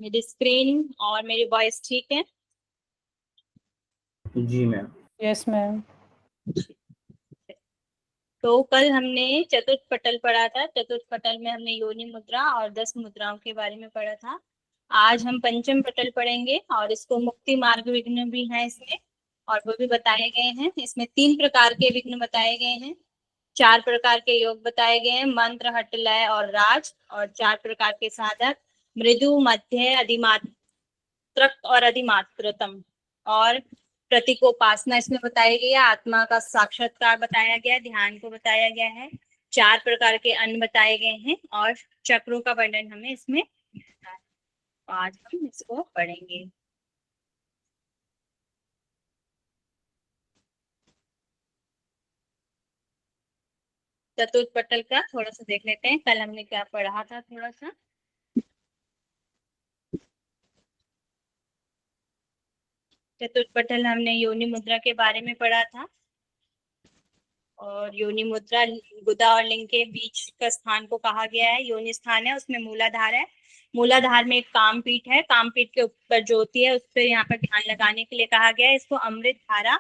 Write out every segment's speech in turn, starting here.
मेरी स्क्रीन और मेरी वॉइस ठीक है? जी मैम। Yes ma'am. तो कल हमने चतुर्थ पटल पढ़ा था। चतुर्थ पटल में हमने योनि मुद्रा और 10 मुद्राओं के बारे में पढ़ा था। आज हम पंचम पटल पढ़ेंगे और इसको मुक्ति मार्ग विघ्न भी है इसमें, और वो भी बताए गए हैं। इसमें 3 प्रकार के विघ्न बताए गए हैं, 4 प्रकार के योग बताए गए हैं, मंत्र, हठ, लय और राज, और 4 प्रकार के साधक, मृदु, मध्य, अधिमात्रक और अधिमात्रतम, और प्रतीकोपासना इसमें बताई गई है। आत्मा का साक्षात्कार बताया गया है, ध्यान को बताया गया है, 4 प्रकार के अन्न बताए गए हैं, और चक्रों का वर्णन हमें इसमें मिलता है। तो आज हम इसको पढ़ेंगे। चतुर्थ पटल का थोड़ा सा देख लेते हैं, कल हमने क्या पढ़ा था थोड़ा सा। चतुर्थ पटल हमने योनि मुद्रा के बारे में पढ़ा था, और योनि मुद्रा गुदा और लिंग के बीच का स्थान को कहा गया है। योनि स्थान है, उसमें मूलाधार है, मूलाधार में एक कामपीठ है, कामपीठ के ऊपर ज्योति है, उस पर यहाँ पर ध्यान लगाने के लिए कहा गया है। इसको अमृत धारा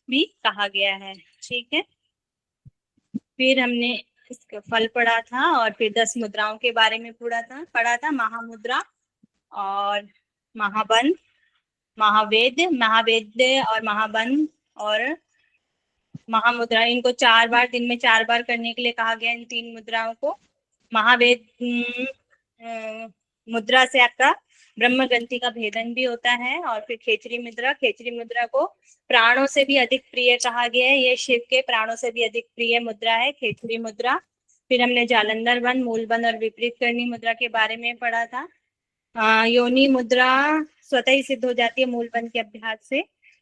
भी कहा गया है। ठीक है, फिर हमने इसका फल पढ़ा था, और फिर 10 मुद्राओं के बारे में पढ़ा था महामुद्रा और महाबंध, महावेद्य, महावेद्य और महाबंध और महामुद्रा। इनको 4 बार, दिन में 4 बार करने के लिए कहा गया इन 3 मुद्राओं को। महावेद मुद्रा से आपका ब्रह्म ग्रंथि का भेदन भी होता है। और फिर खेचरी मुद्रा, खेचरी मुद्रा को प्राणों से भी अधिक प्रिय कहा गया है, ये शिव के प्राणों से भी अधिक प्रिय मुद्रा है खेचरी मुद्रा। फिर हमने जालंधर बंध, मूल बंध और विपरीत करनी मुद्रा के बारे में पढ़ा था। योनि मुद्रा स्वतः ही सिद्ध हो जाती है मूल बंध के अभ्यास से।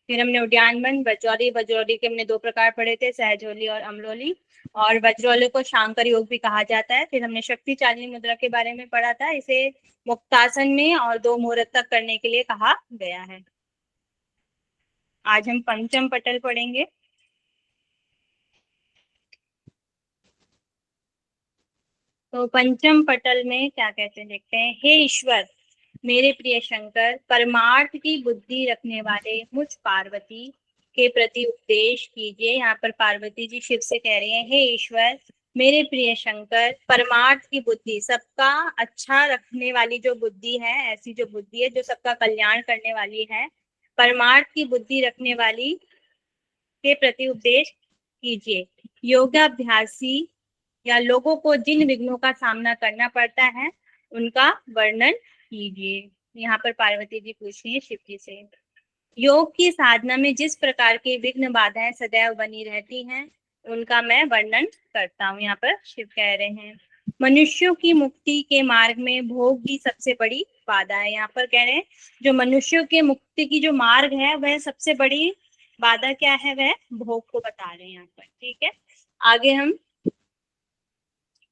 फिर हमने उद्यान बंध, वज्रौली, वज्रौली के हमने 2 प्रकार पढ़े थे, सहजोली और अमरोली, और वज्रौली को शांकर योग भी कहा जाता है। फिर हमने शक्ति चालिनी मुद्रा के बारे में पढ़ा था, इसे मुक्तासन में और 2 मुहूर्त तक करने के लिए कहा गया है। आज हम पंचम पटल पढ़ेंगे। तो पंचम पटल में क्या कहते हैं देखते हैं। हे ईश्वर, मेरे प्रिय शंकर, परमार्थ की बुद्धि रखने वाले मुझ पार्वती के प्रति उपदेश कीजिए। यहाँ पर पार्वती जी शिव से कह रही हैं, हे ईश्वर, मेरे प्रिय शंकर, परमार्थ की बुद्धि, सबका अच्छा रखने वाली जो बुद्धि है, ऐसी जो बुद्धि है जो सबका कल्याण करने वाली है, परमार्थ की बुद्धि रखने वाली के प्रति उपदेश कीजिए। योगाभ्यासी या लोगों को जिन विघ्नों का सामना करना पड़ता है उनका वर्णन कीजिए। यहाँ पर पार्वती जी पूछ रही है शिव जी से। योग की साधना में जिस प्रकार की विघ्न बाधाएं सदैव बनी रहती हैं उनका मैं वर्णन करता हूँ। यहाँ पर शिव कह रहे हैं, मनुष्यों की मुक्ति के मार्ग में भोग की सबसे बड़ी बाधा है। यहाँ पर कह रहे हैं जो मनुष्यों के मुक्ति की जो मार्ग है वह सबसे बड़ी बाधा क्या है, वह भोग को बता रहे हैं यहाँ पर। ठीक है, आगे हम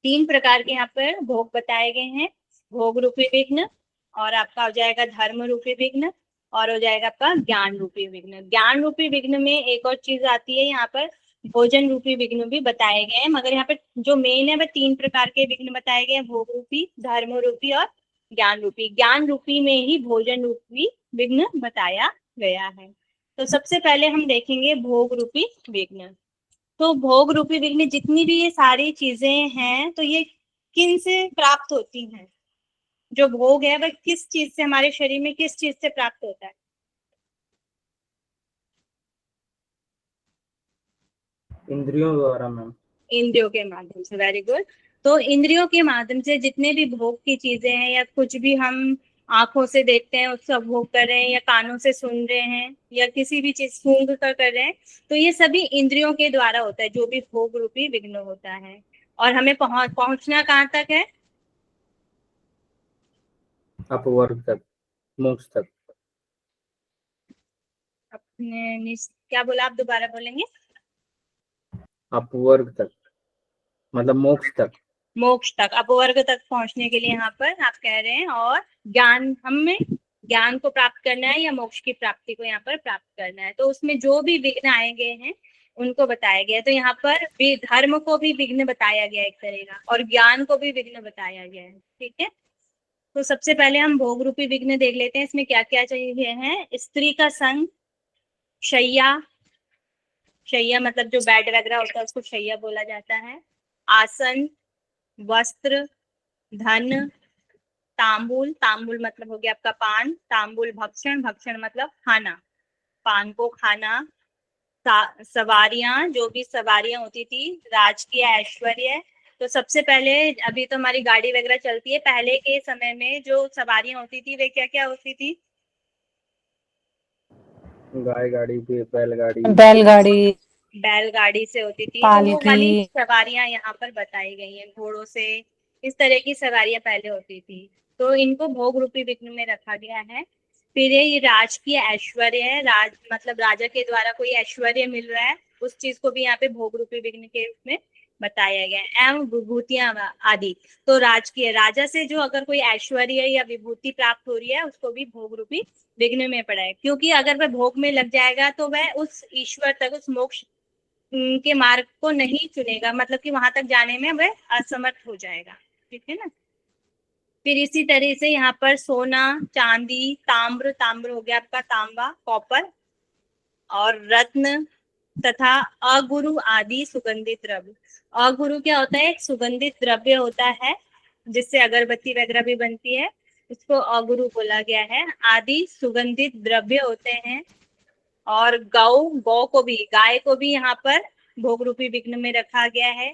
3 प्रकार के यहाँ पर भोग बताए गए हैं। भोग रूपी विघ्न, और आपका हो जाएगा धर्म रूपी विघ्न, और हो जाएगा आपका ज्ञान रूपी विघ्न। ज्ञान रूपी विघ्न में एक और चीज आती है, यहाँ पर भोजन रूपी विघ्न भी बताए गए हैं, मगर यहाँ पर जो मेन है वह 3 प्रकार के विघ्न बताए गए हैं, भोग रूपी, धर्म रूपी और ज्ञान रूपी। ज्ञान रूपी में ही भोजन रूपी विघ्न बताया गया है। तो सबसे पहले हम देखेंगे भोग रूपी विघ्न। तो भोग रूपी विघ्न, जितनी भी ये सारी चीजें हैं, तो ये किन से प्राप्त होती हैं? जो भोग है वह किस चीज से, हमारे शरीर में किस चीज से प्राप्त होता है? इंद्रियों द्वारा मैम। इंद्रियों के माध्यम से, वेरी गुड। तो इंद्रियों के माध्यम से जितने भी भोग की चीजें हैं, या कुछ भी हम आंखों से देखते हैं उसका भोग कर रहे हैं, या कानों से सुन रहे हैं, या किसी भी चीज सूंघ कर रहे हैं, तो ये सभी इंद्रियों के द्वारा होता है, जो भी भोग रूपी विघ्न होता है। और हमें पहुंचना कहाँ तक है? अपवर्ग तक, मोक्ष तक। अपने क्या बोला, आप दोबारा बोलेंगे? अपवर्ग तक मतलब मोक्ष तक। मोक्ष तक, अपवर्ग तक पहुंचने के लिए यहाँ पर आप कह रहे हैं। और ज्ञान, हमें ज्ञान को प्राप्त करना है या मोक्ष की प्राप्ति को यहाँ पर प्राप्त करना है, तो उसमें जो भी विघ्न आए गए हैं उनको बताया गया है। तो यहाँ पर धर्म को भी विघ्न बताया गया है एक तरह का, और ज्ञान को भी विघ्न बताया गया है। ठीक है, तो सबसे पहले हम भोग रूपी विघ्न देख लेते हैं, इसमें क्या क्या चाहिए है। स्त्री का संग, शैया, शैया मतलब जो बेड वगैरह होता है उसको शैया बोला जाता है। आसन, वस्त्र, धन, तांबुल, तांबुल मतलब हो गया आपका पान, तांबुल भक्षण, भक्षण मतलब खाना, पान को खाना, सवारियां, जो भी सवारियां होती थी, राजकीय ऐश्वर्य। तो सबसे पहले, अभी तो हमारी गाड़ी वगैरह चलती है, पहले के समय में जो सवारियां होती थी वे क्या क्या होती थी। गाय गाड़ी भी, बैलगाड़ी। बैलगाड़ी, बैलगाड़ी से होती थी, तो वो पालकी, वाली सवारियां यहाँ पर बताई गई हैं, घोड़ों से, इस तरह की सवारियां पहले होती थी। तो इनको भोग रूपी विघ्न में रखा गया है। फिर ये राजकीय ऐश्वर्य है, राज मतलब राजा के द्वारा कोई ऐश्वर्य मिल रहा है, उस चीज को भी यहाँ पे भोग रूपी विघ्न के रूप में बताया गया है। एवं विभूतियां आदि, तो राजकीय, राजा से जो अगर कोई ऐश्वर्य या विभूति प्राप्त हो रही है उसको भी भोग रूपी विघ्न में पड़ा है, क्योंकि अगर वह भोग में लग जाएगा तो वह उस ईश्वर तक, उस मोक्ष के मार्ग को नहीं चुनेगा, मतलब कि वहां तक जाने में वह असमर्थ हो जाएगा। ठीक है ना। फिर इसी तरह से यहाँ पर सोना, चांदी, ताम्र, ताम्र हो गया आपका तांबा, कॉपर, और रत्न तथा अगुरु आदि सुगंधित द्रव्य। अगुरु क्या होता है, एक सुगंधित द्रव्य होता है जिससे अगरबत्ती वगैरह भी बनती है, उसको अगुरु बोला गया है। आदि सुगंधित द्रव्य होते हैं। और गौ, गौ को भी, गाय को भी यहाँ पर भोग रूपी विघ्न में रखा गया है।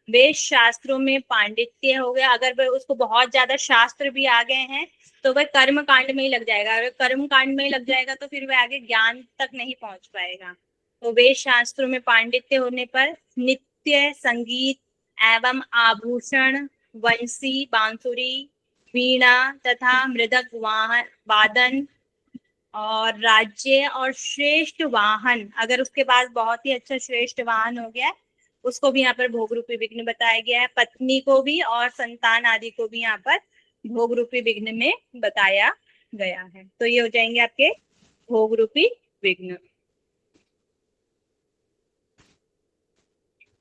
वेद शास्त्रों में पांडित्य हो गया, अगर वह उसको बहुत ज्यादा शास्त्र भी आ गए हैं तो वह कर्म कांड में ही लग जाएगा, अगर कर्म कांड में ही लग जाएगा तो फिर वह आगे ज्ञान तक नहीं पहुंच पाएगा। तो वेद शास्त्रों में पांडित्य होने पर नित्य संगीत एवं आभूषण, वंशी, बांसुरी, वीणा तथा मृदक वादन, और राज्य और श्रेष्ठ वाहन, अगर उसके पास बहुत ही अच्छा श्रेष्ठ वाहन हो गया उसको भी यहाँ पर भोग रूपी विघ्न बताया गया है। पत्नी को भी और संतान आदि को भी यहाँ पर भोग रूपी विघ्न में बताया गया है। तो ये हो जाएंगे आपके भोग रूपी विघ्न।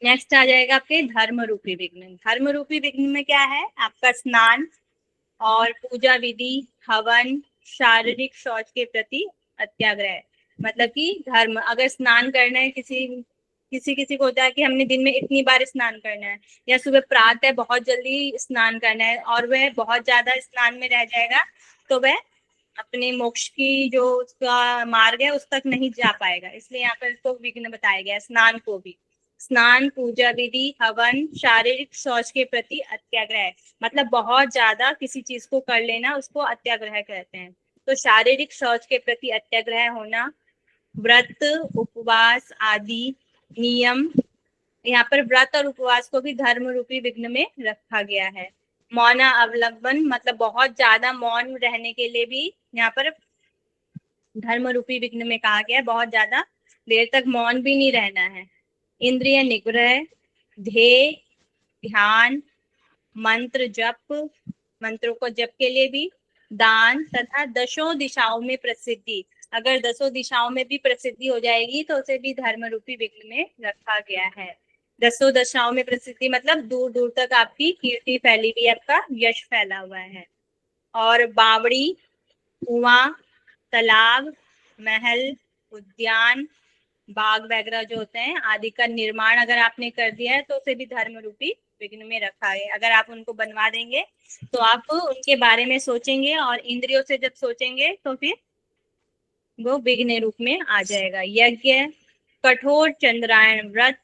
नेक्स्ट आ जाएगा आपके धर्म रूपी विघ्न। धर्म रूपी विघ्न में क्या है, आपका स्नान और पूजा विधि, हवन, शारीरिक शौच के प्रति अत्याग्रह। मतलब कि धर्म, अगर स्नान करना है, किसी किसी किसी को होता है कि हमने दिन में इतनी बार स्नान करना है, या सुबह प्रातः बहुत जल्दी स्नान करना है, और वह बहुत ज्यादा स्नान में रह जाएगा तो वह अपने मोक्ष की जो उसका मार्ग है उस तक नहीं जा पाएगा, इसलिए यहाँ पर इसको विघ्न बताया गया है। स्नान को भी, स्नान, पूजा विधि, हवन, शारीरिक शौच के प्रति अत्याग्रह, मतलब बहुत ज्यादा किसी चीज को कर लेना उसको अत्याग्रह कहते हैं। तो शारीरिक शौच के प्रति अत्याग्रह होना, व्रत, उपवास आदि नियम, यहाँ पर व्रत और उपवास को भी धर्म रूपी विघ्न में रखा गया है। मौन अवलंबन, मतलब बहुत ज्यादा मौन रहने के लिए भी यहाँ पर धर्म रूपी विघ्न में कहा गया है, बहुत ज्यादा देर तक मौन भी नहीं रहना है। इंद्रिय निग्रह, ध्येय, ध्यान, मंत्र जप, मंत्रों को जप के लिए भी, दान तथा दशों दिशाओं में प्रसिद्धि, अगर दसों दिशाओं में भी प्रसिद्धि हो जाएगी तो उसे भी धर्म रूपी विघ्न में रखा गया है। दसों दिशाओं में प्रसिद्धि मतलब दूर दूर तक आपकी कीर्ति फैली हुई है, आपका यश फैला हुआ है। और बावड़ी, कुआं, तालाब, महल, उद्यान, बाग वगैरह जो होते हैं आदि का निर्माण अगर आपने कर दिया है तो उसे भी धर्म रूपी विघ्न में रखा है। अगर आप उनको बनवा देंगे तो आप उनके बारे में सोचेंगे और इंद्रियों से जब सोचेंगे तो फिर वो विघ्न रूप में आ जाएगा। यज्ञ, कठोर चंद्रायण व्रत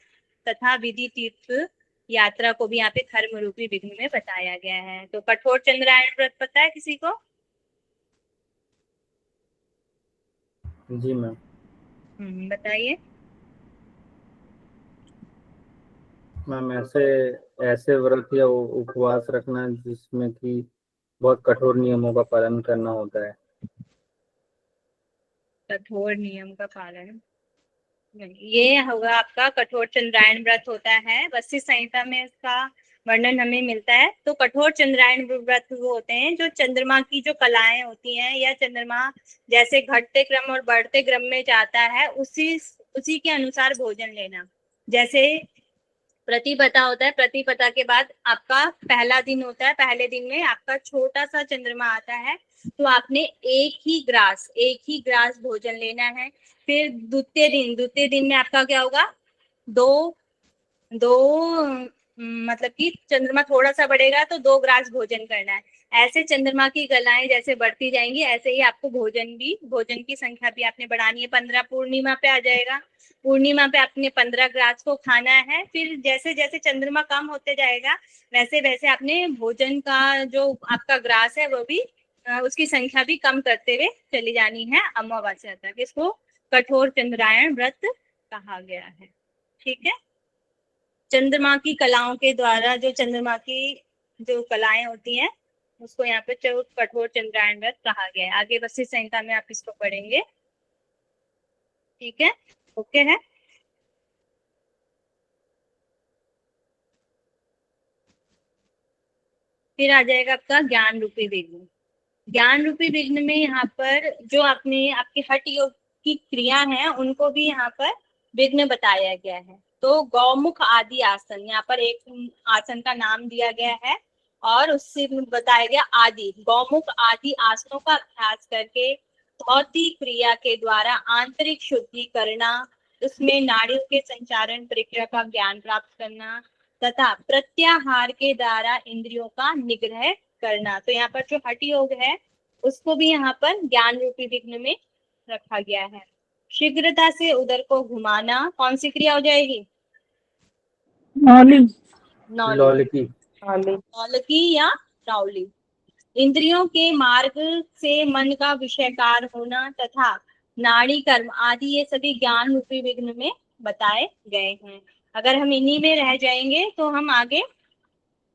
तथा विधि तीर्थ यात्रा को भी यहाँ पे धर्म रूपी विघ्न में बताया गया है। तो कठोर चंद्रायण व्रत पता है किसी को? जी मैम। बताइए। मैम ऐसे ऐसे व्रत या उपवास रखना जिसमें कि बहुत कठोर नियमों का पालन करना होता है। कठोर नियम का पालन, ये होगा आपका कठोर चंद्रायण व्रत होता है, वसी संहिता में इसका वर्णन हमें मिलता है। तो कठोर चंद्रायण व्रत वो होते हैं जो चंद्रमा की जो कलाएं होती हैं, या चंद्रमा जैसे घटते क्रम और बढ़ते क्रम में जाता है उसी उसी के अनुसार भोजन लेना। जैसे प्रतिपदा होता है, प्रतिपदा के बाद आपका पहला दिन होता है, पहले दिन में आपका छोटा सा चंद्रमा आता है, तो आपने एक ही ग्रास भोजन लेना है। फिर द्वितीय दिन में आपका क्या होगा, दो दो मतलब कि चंद्रमा थोड़ा सा बढ़ेगा तो 2 ग्रास भोजन करना है। ऐसे चंद्रमा की कलाएं जैसे बढ़ती जाएंगी, ऐसे ही आपको भोजन की संख्या भी आपने बढ़ानी है। 15 पूर्णिमा पे आ जाएगा, पूर्णिमा पे आपने 15 ग्रास को खाना है। फिर जैसे जैसे चंद्रमा कम होते जाएगा, वैसे वैसे आपने भोजन का जो आपका ग्रास है वो भी उसकी संख्या भी कम करते हुए चली जानी है अमावस्या तक। इसको कठोर चंद्रायण व्रत कहा गया है। ठीक है, चंद्रमा की कलाओं के द्वारा जो चंद्रमा की जो कलाएं होती हैं उसको यहाँ पे कठोर चंद्रायण व्रत कहा गया है। आगे वशिष्ठ संहिता में आप इसको पढ़ेंगे। ठीक है, ओके है। फिर आ जाएगा आपका ज्ञान रूपी विघ्न। ज्ञान रूपी विघ्न में यहाँ पर जो आपने आपके हठ योग की क्रिया है उनको भी यहाँ पर विघ्न बताया गया है। तो गौमुख आदि आसन, यहाँ पर एक आसन का नाम दिया गया है और उससे बताया गया आदि गौमुख आदि आसनों का अभ्यास करके भौतिक क्रिया के द्वारा आंतरिक शुद्धि करना, उसमें नाड़ियों के संचारण प्रक्रिया का ज्ञान प्राप्त करना तथा प्रत्याहार के द्वारा इंद्रियों का निग्रह करना। तो यहाँ पर जो हठ योग है उसको भी यहाँ पर ज्ञान रूपी विघ्न में रखा गया है। शीघ्रता से उदर को घुमाना कौन सी क्रिया हो जाएगी, नौली लौलिकी नौलकी या नौली। इंद्रियों के मार्ग से मन का विषयकार होना तथा नाड़ी कर्म आदि ये सभी ज्ञान रूपी विघ्न में बताए गए हैं। अगर हम इन्हीं में रह जाएंगे तो हम आगे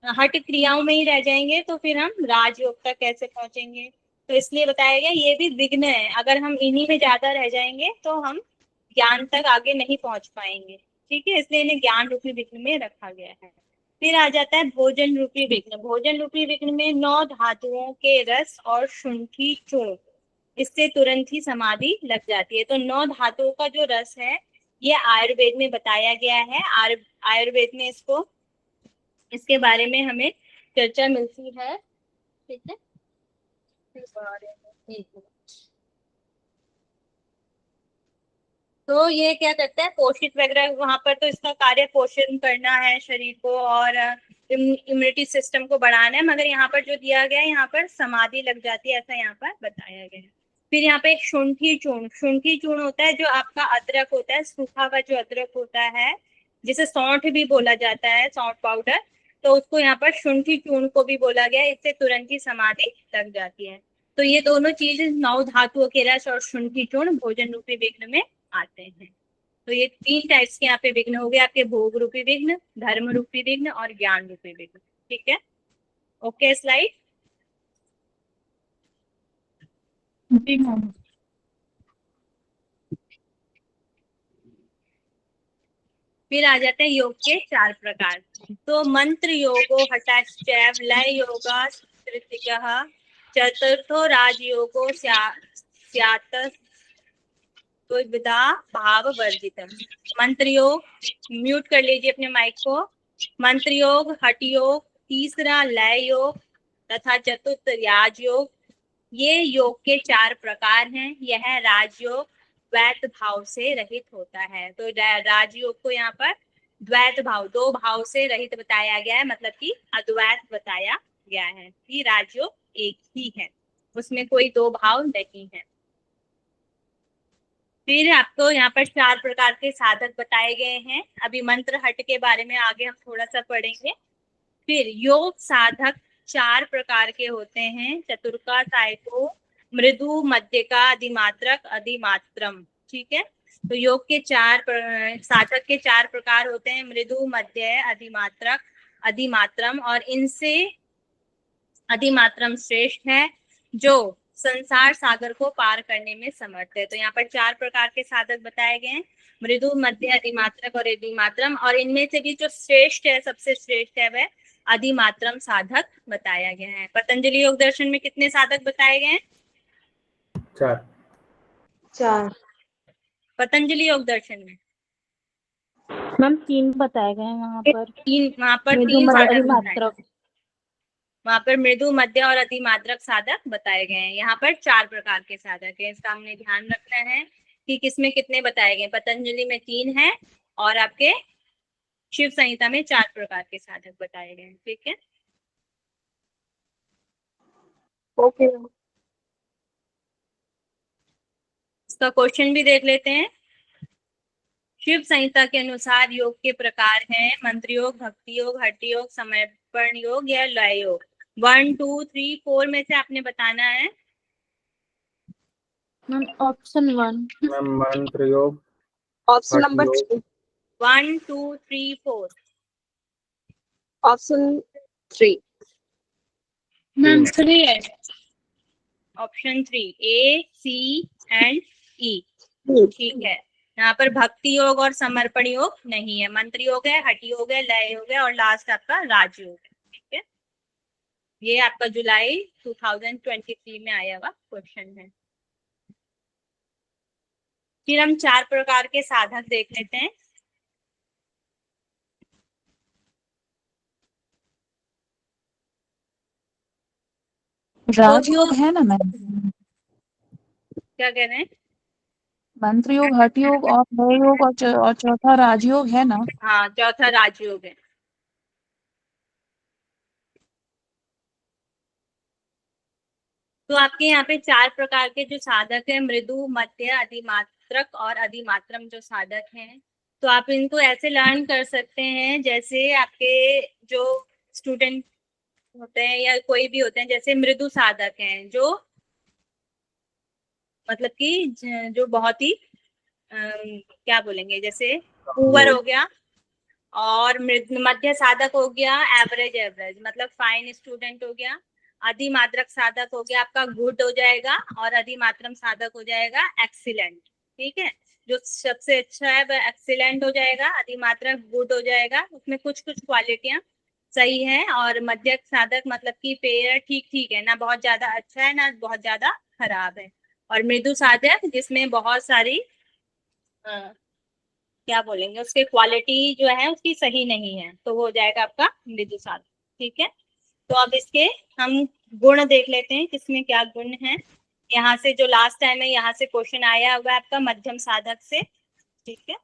हठ क्रियाओं में ही रह जाएंगे, तो फिर हम राजयोग तक कैसे पहुंचेंगे। तो इसलिए बताया गया ये भी विघ्न है, अगर हम इन्हीं में ज्यादा रह जाएंगे तो हम ज्ञान तक आगे नहीं पहुंच पाएंगे। ठीक है, इसलिए इन्हें ज्ञान रूपी विघ्न में रखा गया है। फिर आ जाता है भोजन रूपी विघ्न। भोजन रूपी विघ्न में 9 धातुओं के रस और शुंठी चूर्ण, इससे तुरंत ही समाधि लग जाती है। तो 9 धातुओं का जो रस है ये आयुर्वेद में बताया गया है। आयुर्वेद में इसके बारे में हमें चर्चा मिलती है। ठीक है, तो ये क्या करता है, पोषित वगैरह, वहां पर तो इसका कार्य पोषण करना है शरीर को और इम्यूनिटी सिस्टम को बढ़ाना है, मगर यहाँ पर जो दिया गया है यहाँ पर समाधि लग जाती है, ऐसा यहाँ पर बताया गया है। फिर यहाँ पे एक शुंठी चूर्ण होता है, जो आपका अदरक होता है, सूखा हुआ जो अदरक होता है जिसे सौंठ भी बोला जाता है, सौंठ पाउडर, तो उसको यहाँ पर शुंठी चूर्ण को भी बोला गया है। इससे तुरंत ही समाधि लग जाती है। तो ये दोनों चीज 9 धातुओं के रस और शुंठी चूर्ण भोजन रूपी विघ्न में आते हैं। तो ये 3 टाइप्स के यहाँ पे विघ्न हो गए आपके, भोग रूपी विघ्न, धर्म रूपी विघ्न और ज्ञान रूपी विघ्न। ठीक है, ओके स्लाइड। जी मैम। फिर आ जाते हैं योग के 4 प्रकार। तो मंत्र योगो हठाश्चैव लय योगा तृतीयः चतुर्थो राजयोगो स्यात् तो विदा भाव वर्जित। मंत्र योग, म्यूट कर लीजिए अपने माइक को। मंत्र योग, हठ योग, तीसरा लय योग तथा चतुर्थ राजयोग। ये योग के 4 प्रकार हैं। यह राजयोग द्वैत भाव से रहित होता है। तो राजयोग को यहाँ पर द्वैत भाव, 2 भाव से रहित बताया गया है, मतलब कि अद्वैत बताया गया है कि राजयोग एक ही है, उसमें कोई 2 भाव नहीं है। फिर आपको यहाँ पर 4 प्रकार के साधक बताए गए हैं। अभी मंत्र हट के बारे में आगे हम थोड़ा सा पढ़ेंगे। फिर योग साधक 4 प्रकार के होते हैं, चतुर्का सायको, मृदु, मध्यका, अधिमात्रक, अधिमात्रम। ठीक है, तो योग के 4 साधक के 4 प्रकार होते हैं, मृदु, मध्य, अधिमात्रक, अधिमात्रम, और इनसे अधिमात्रम श्रेष्ठ है जो संसार सागर को पार करने में समर्थ है। तो यहाँ पर 4 प्रकार के साधक बताए गए हैं, मृदु, मध्य, अधिमात्रक और अधिमात्रम, और इनमें से भी जो श्रेष्ठ है, सबसे श्रेष्ठ है, वह अधिमात्रम साधक बताया गया है। पतंजलि योग दर्शन में कितने साधक बताए गए हैं? 4। पतंजलि योग दर्शन में मैम 3 बताए गए हैं वहाँ पर। वहाँ पर मृदु, 3 मध्य, साधक बताए अधिमात्रक। वहाँ पर मृदु, मध्य और अधिमात्रक साधक बताए गए हैं। यहाँ पर 4 प्रकार के साधक हैं। इसका हमने ध्यान रखना है कि किसमें कितने बताए गए। पतंजलि में 3 है और आपके शिव संहिता में 4 प्रकार के साधक बताए गए हैं। ठीक है, ओके। इसका क्वेश्चन भी देख लेते हैं। शिव संहिता के अनुसार योग के प्रकार हैं मंत्र योग, भक्ति योग, हठि योग, समर्पण योग या लय योग। 1, 2, 3, 4 में से आपने बताना है। Ma'am option 1। मैम मंत्र योग, ऑप्शन हठ नंबर योग, 3। 1, 2, 3, 4। ऑप्शन 3। मैम 3 है। ऑप्शन 3 ए, सी एंड ई। ठीक है, यहाँ पर भक्ति योग और समर्पण योग नहीं है। मंत्र योग है, हठि योग है, लय योग है और लास्ट आपका राजयोग है। ठीक है, ये आपका जुलाई 2023 में आया हुआ क्वेश्चन है। फिर हम 4 प्रकार के साधक देख लेते हैं। राजयोग है ना मैम? क्या कह रहे हैं? मंत्र योग, हठ योग और लय योग और चौथा राजयोग है ना? हाँ, चौथा राजयोग है। तो आपके यहाँ पे 4 प्रकार के जो साधक है, मृदु, मध्य, अधिमात्रक और अधिमात्रम जो साधक हैं, तो आप इनको ऐसे लर्न कर सकते हैं जैसे आपके जो स्टूडेंट होते हैं या कोई भी होते हैं, जैसे मृदु साधक हैं जो मतलब कि जो बहुत ही क्या बोलेंगे, जैसे पुअर हो गया, और मध्य साधक हो गया एवरेज एवरेज मतलब फाइन स्टूडेंट हो गया। अधिमात्रक साधक हो गया आपका गुड हो जाएगा, और अधिमात्रम साधक हो जाएगा एक्सीलेंट। ठीक है, जो सबसे अच्छा है वह एक्सीलेंट हो जाएगा, अधिमात्रक गुड हो जाएगा, उसमें कुछ कुछ क्वालिटियां सही है, और मध्य साधक मतलब कि फेयर, ठीक ठीक है, ना बहुत ज्यादा अच्छा है ना बहुत ज्यादा खराब है। और मृदु साधक जिसमें बहुत सारी क्या बोलेंगे, उसके क्वालिटी जो है उसकी सही नहीं है, तो वो हो जाएगा आपका मृदु साधक। ठीक है, तो अब इसके हम गुण देख लेते हैं किसमें क्या गुण है। यहाँ से जो लास्ट टाइम है यहाँ से क्वेश्चन आया हुआ है आपका मध्यम साधक से। ठीक है,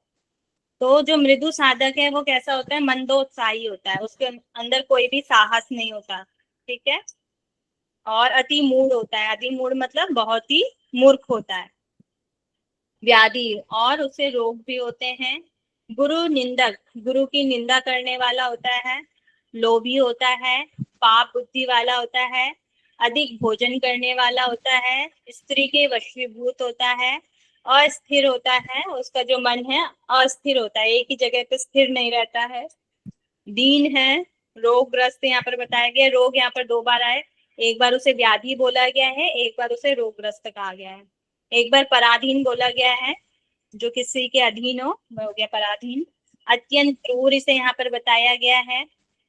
तो जो मृदु साधक है वो कैसा होता है, मंदोत्साही होता है, उसके अंदर कोई भी साहस नहीं होता। ठीक है, और अति मूढ़ होता है। अति मूढ़ मतलब बहुत ही मूर्ख होता है। व्याधि और उसे रोग भी होते हैं। गुरु निंदक, गुरु की निंदा करने वाला होता है। लोभी होता है, पाप बुद्धि वाला होता है, अधिक भोजन करने वाला होता है, स्त्री के वशीभूत होता है, अस्थिर होता है, उसका जो मन है अस्थिर होता है, एक ही जगह पे स्थिर नहीं रहता है। दीन है, रोगग्रस्त यहाँ पर बताया गया। रोग यहाँ पर 2 बार आए, एक बार उसे व्याधि बोला गया है, एक बार उसे रोगग्रस्त कहा गया है। एक बार पराधीन बोला गया है, जो किसी के अधीन हो वह हो गया पराधीन। अत्यंत क्रूर इसे यहाँ पर बताया गया है।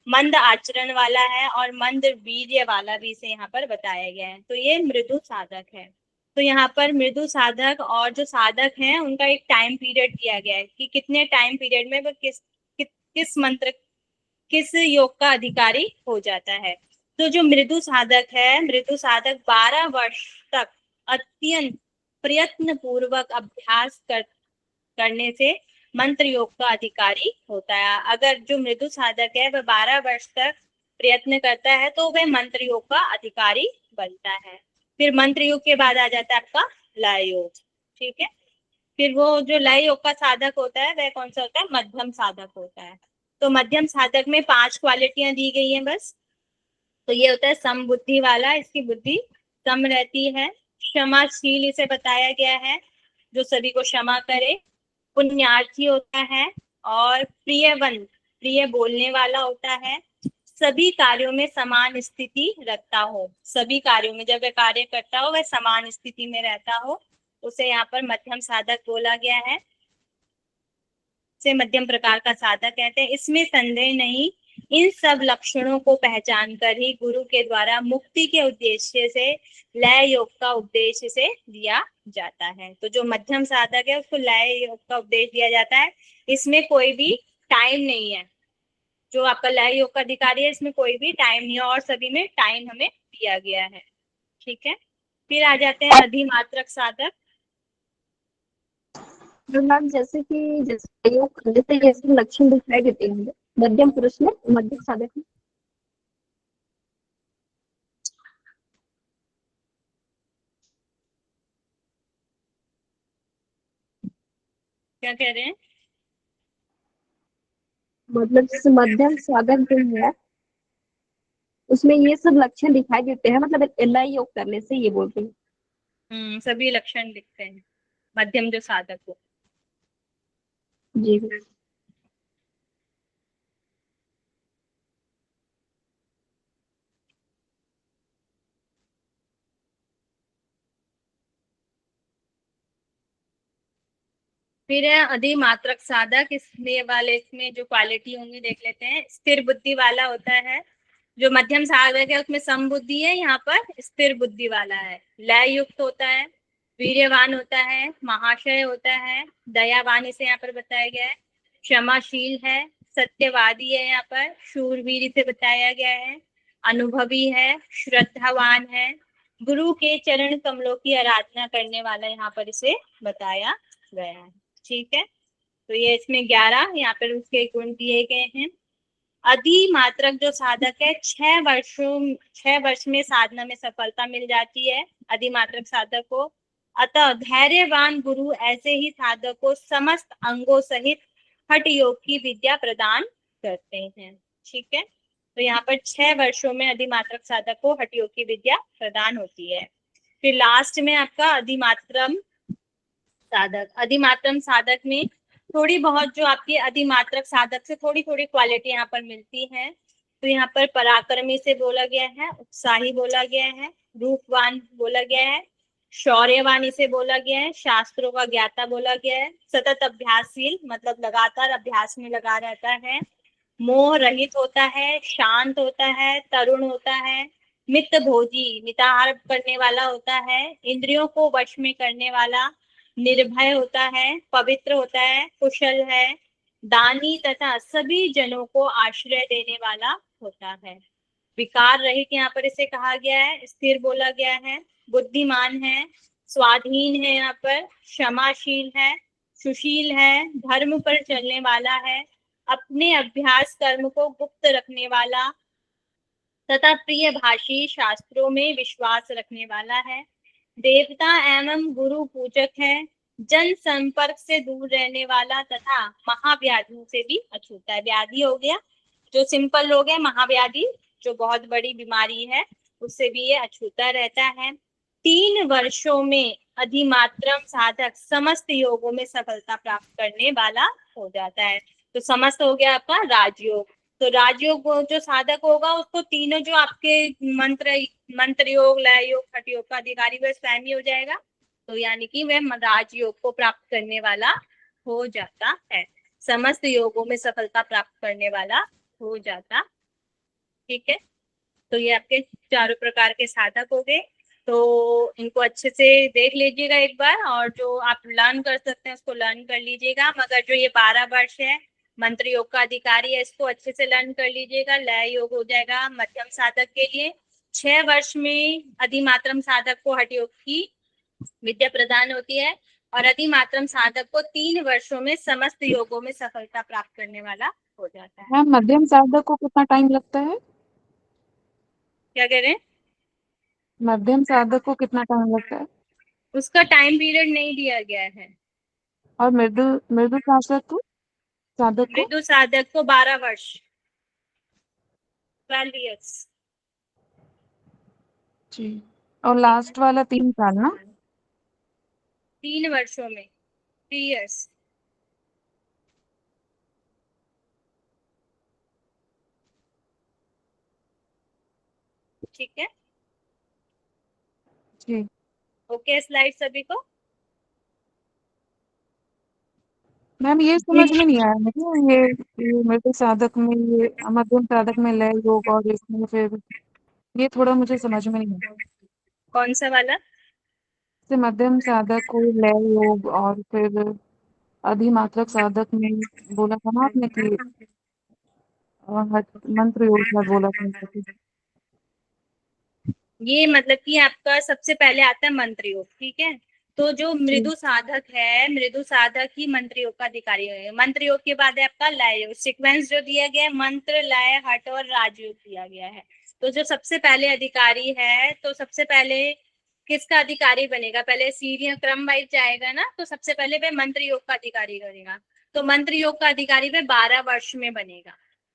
मंद आचरण वाला है और मंद वीर्य वाला भी इसे यहाँ पर बताया गया है। तो ये मृदु साधक है। तो यहाँ पर मृदु साधक और जो साधक हैं उनका एक टाइम पीरियड दिया गया है कि कितने टाइम पीरियड में वो किस मंत्र किस योग का अधिकारी हो जाता है। तो जो मृदु साधक है, मृदु साधक 12 वर्ष तक अत्यंत प्रयत्न पूर्वक अभ्यास करने से मंत्र योग का अधिकारी होता है। अगर जो मृदु साधक है वह 12 वर्ष तक प्रयत्न करता है तो वह मंत्र योग का अधिकारी बनता है। फिर मंत्र योग के बाद आ जाता है आपका लय योग। ठीक है, फिर वो जो लय योग का साधक होता है वह कौन सा होता है, मध्यम साधक होता है। तो मध्यम साधक में 5 क्वालिटियां दी गई हैं बस। तो ये होता है सम बुद्धि वाला, इसकी बुद्धि कम रहती है। क्षमाशील इसे बताया गया है, जो सभी को क्षमा करे। पुण्यार्थी होता है, और प्रियवन, प्रिय बोलने वाला होता है। सभी कार्यों में समान स्थिति रखता हो, सभी कार्यों में जब वह कार्य करता हो वह समान स्थिति में रहता हो, उसे यहाँ पर मध्यम साधक बोला गया है, से मध्यम प्रकार का साधक कहते हैं। इसमें संदेह नहीं, इन सब लक्षणों को पहचान कर ही गुरु के द्वारा मुक्ति के उद्देश्य से लय योग का उपदेश से दिया जाता है। तो जो मध्यम साधक है उसको लय योग का उपदेश दिया जाता है। इसमें कोई भी टाइम नहीं है। जो आपका लय योग का अधिकारी है इसमें कोई भी टाइम नहीं है, और सभी में टाइम हमें दिया गया है। ठीक है, फिर आ जाते हैं अधिमात्रक साधक। तो मैम जैसे योग करने से जैसे लक्षण दिखाई देते हैं मध्यम पुरुष में, मध्यम साधक में। क्या कह रहे हैं? मतलब जैसे मध्यम साधक जो है उसमें ये सब लक्षण दिखाई देते हैं, मतलब लय योग करने से, ये बोल रही हूँ। सभी लक्षण दिखते हैं मध्यम जो साधक हो। जी। फिर है अधिमात्रक साधक। इसमें वाले इसमें जो क्वालिटी होंगी देख लेते हैं। स्थिर बुद्धि वाला होता है। जो मध्यम साधक है उसमें सम बुद्धि है, यहाँ पर स्थिर बुद्धि वाला है। लय युक्त होता है, वीर्यवान होता है, महाशय होता है, दयावान इसे यहाँ पर बताया गया है, क्षमाशील है, सत्यवादी है, यहाँ पर शूरवीर इसे बताया गया है, अनुभवी है, श्रद्धावान है, गुरु के चरण कमलों की आराधना करने वाला यहाँ पर इसे बताया गया है। ठीक है, तो ये इसमें 11 यहाँ पर उसके गुण दिए गए हैं। अधिमात्रक जो साधक है 6 वर्ष में साधना में सफलता मिल जाती है अधिमात्रक साधक को। अतः धैर्यवान गुरु ऐसे ही साधक को समस्त अंगों सहित हठ योग की विद्या प्रदान करते हैं। ठीक है, तो यहाँ पर 6 वर्षों में अधिमात्रक साधक को हठ योग की विद्या प्रदान होती है। फिर लास्ट में आपका अधिमात्रम साधक। अधिमात्रम साधक में थोड़ी बहुत जो आपकी अधिमात्रक साधक से थोड़ी थोड़ी क्वालिटी यहाँ पर मिलती है। तो यहाँ पर पराक्रमी से बोला गया है, उत्साही बोला गया है, रूपवान बोला गया है, शौर्यवान इसे बोला गया है, शास्त्रों का ज्ञाता बोला गया है, सतत अभ्यासशील मतलब लगातार अभ्यास में लगा रहता है, मोह रहित होता है, शांत होता है, तरुण होता है, मित भोजी मिताहार करने वाला होता है, इंद्रियों को वश में करने वाला, निर्भय होता है, पवित्र होता है, कुशल है, दानी तथा सभी जनों को आश्रय देने वाला होता है। विकार रहित यहाँ पर इसे कहा गया है, स्थिर बोला गया है, बुद्धिमान है, स्वाधीन है, यहाँ पर क्षमाशील है, सुशील है, धर्म पर चलने वाला है, अपने अभ्यास कर्म को गुप्त रखने वाला तथा प्रिय भाषी, शास्त्रों में विश्वास रखने वाला है, देवता एवं गुरु पूजक है, जन संपर्क से दूर रहने वाला तथा महाव्याधियों से भी अछूता है। व्याधि हो गया जो सिंपल लोग है, महाव्याधि जो बहुत बड़ी बीमारी है उससे भी ये अछूता रहता है। 3 वर्षों में अधिमात्रम साधक समस्त योगों में सफलता प्राप्त करने वाला हो जाता है। तो समस्त हो गया आपका राजयोग। तो राजयोग जो साधक होगा उसको तीनों जो आपके मंत्र योग, लय योग, हठ योग का अधिकारी वह स्वयं ही हो जाएगा। तो यानी कि वह राजयोग को प्राप्त करने वाला हो जाता है, समस्त योगों में सफलता प्राप्त करने वाला हो जाता। ठीक है, तो ये आपके चारों प्रकार के साधक हो गए। तो इनको अच्छे से देख लीजिएगा एक बार, और जो आप लर्न कर सकते हैं उसको लर्न कर लीजिएगा। मगर जो ये 12 वर्ष है मंत्र योग का अधिकारी है इसको अच्छे से लर्न कर लीजिएगा। लय योग हो जाएगा मध्यम साधक के लिए। 6 वर्ष में अधिमात्रम साधक को हठ योग की विद्या प्रदान होती है, और अधिमात्रम साधक को 3 वर्षों में समस्त योगों में सफलता प्राप्त करने वाला हो जाता है। मैम मध्यम साधक को कितना टाइम लगता है? क्या कह रहे हैं? मध्यम साधक को कितना टाइम लगता है? उसका टाइम पीरियड नहीं दिया गया है। और मृदु मृदु साधक को मृदु साधक को 12 वर्ष, 12 years। जी। और लास्ट वाला 3 साल ना? 3 वर्षों में 3 years। ठीक है, जी ओके। स्लाइड सभी को। मैम ये समझ में नहीं आया मुझे, ये मृदु साधक में, ये मध्यम साधक में लय योग, और इसमें फिर ये थोड़ा मुझे समझ में नहीं आया। कौन सा वाला? जैसे मध्यम साधक को लय योग और फिर अधिमात्रक साधक में बोला था ना आपने कि मंत्र योग में बोला था। ये मतलब कि आपका सबसे पहले आता है मंत्र योग, ठीक है। तो जो मृदु साधक है, मृदु साधक ही मंत्र योग का अधिकारी है। मंत्र योग के बाद है आपका लय योग। सीक्वेंस जो दिया गया है, मंत्र, लय, हठ और राजयोग दिया गया है। तो जो सबसे पहले अधिकारी है, तो सबसे पहले किसका अधिकारी बनेगा? पहले सीढ़ियां क्रम वाइज जाएगा ना, तो सबसे पहले वह मंत्र योग का अधिकारी बनेगा। तो मंत्र योग का अधिकारी वह 12 वर्ष में बनेगा,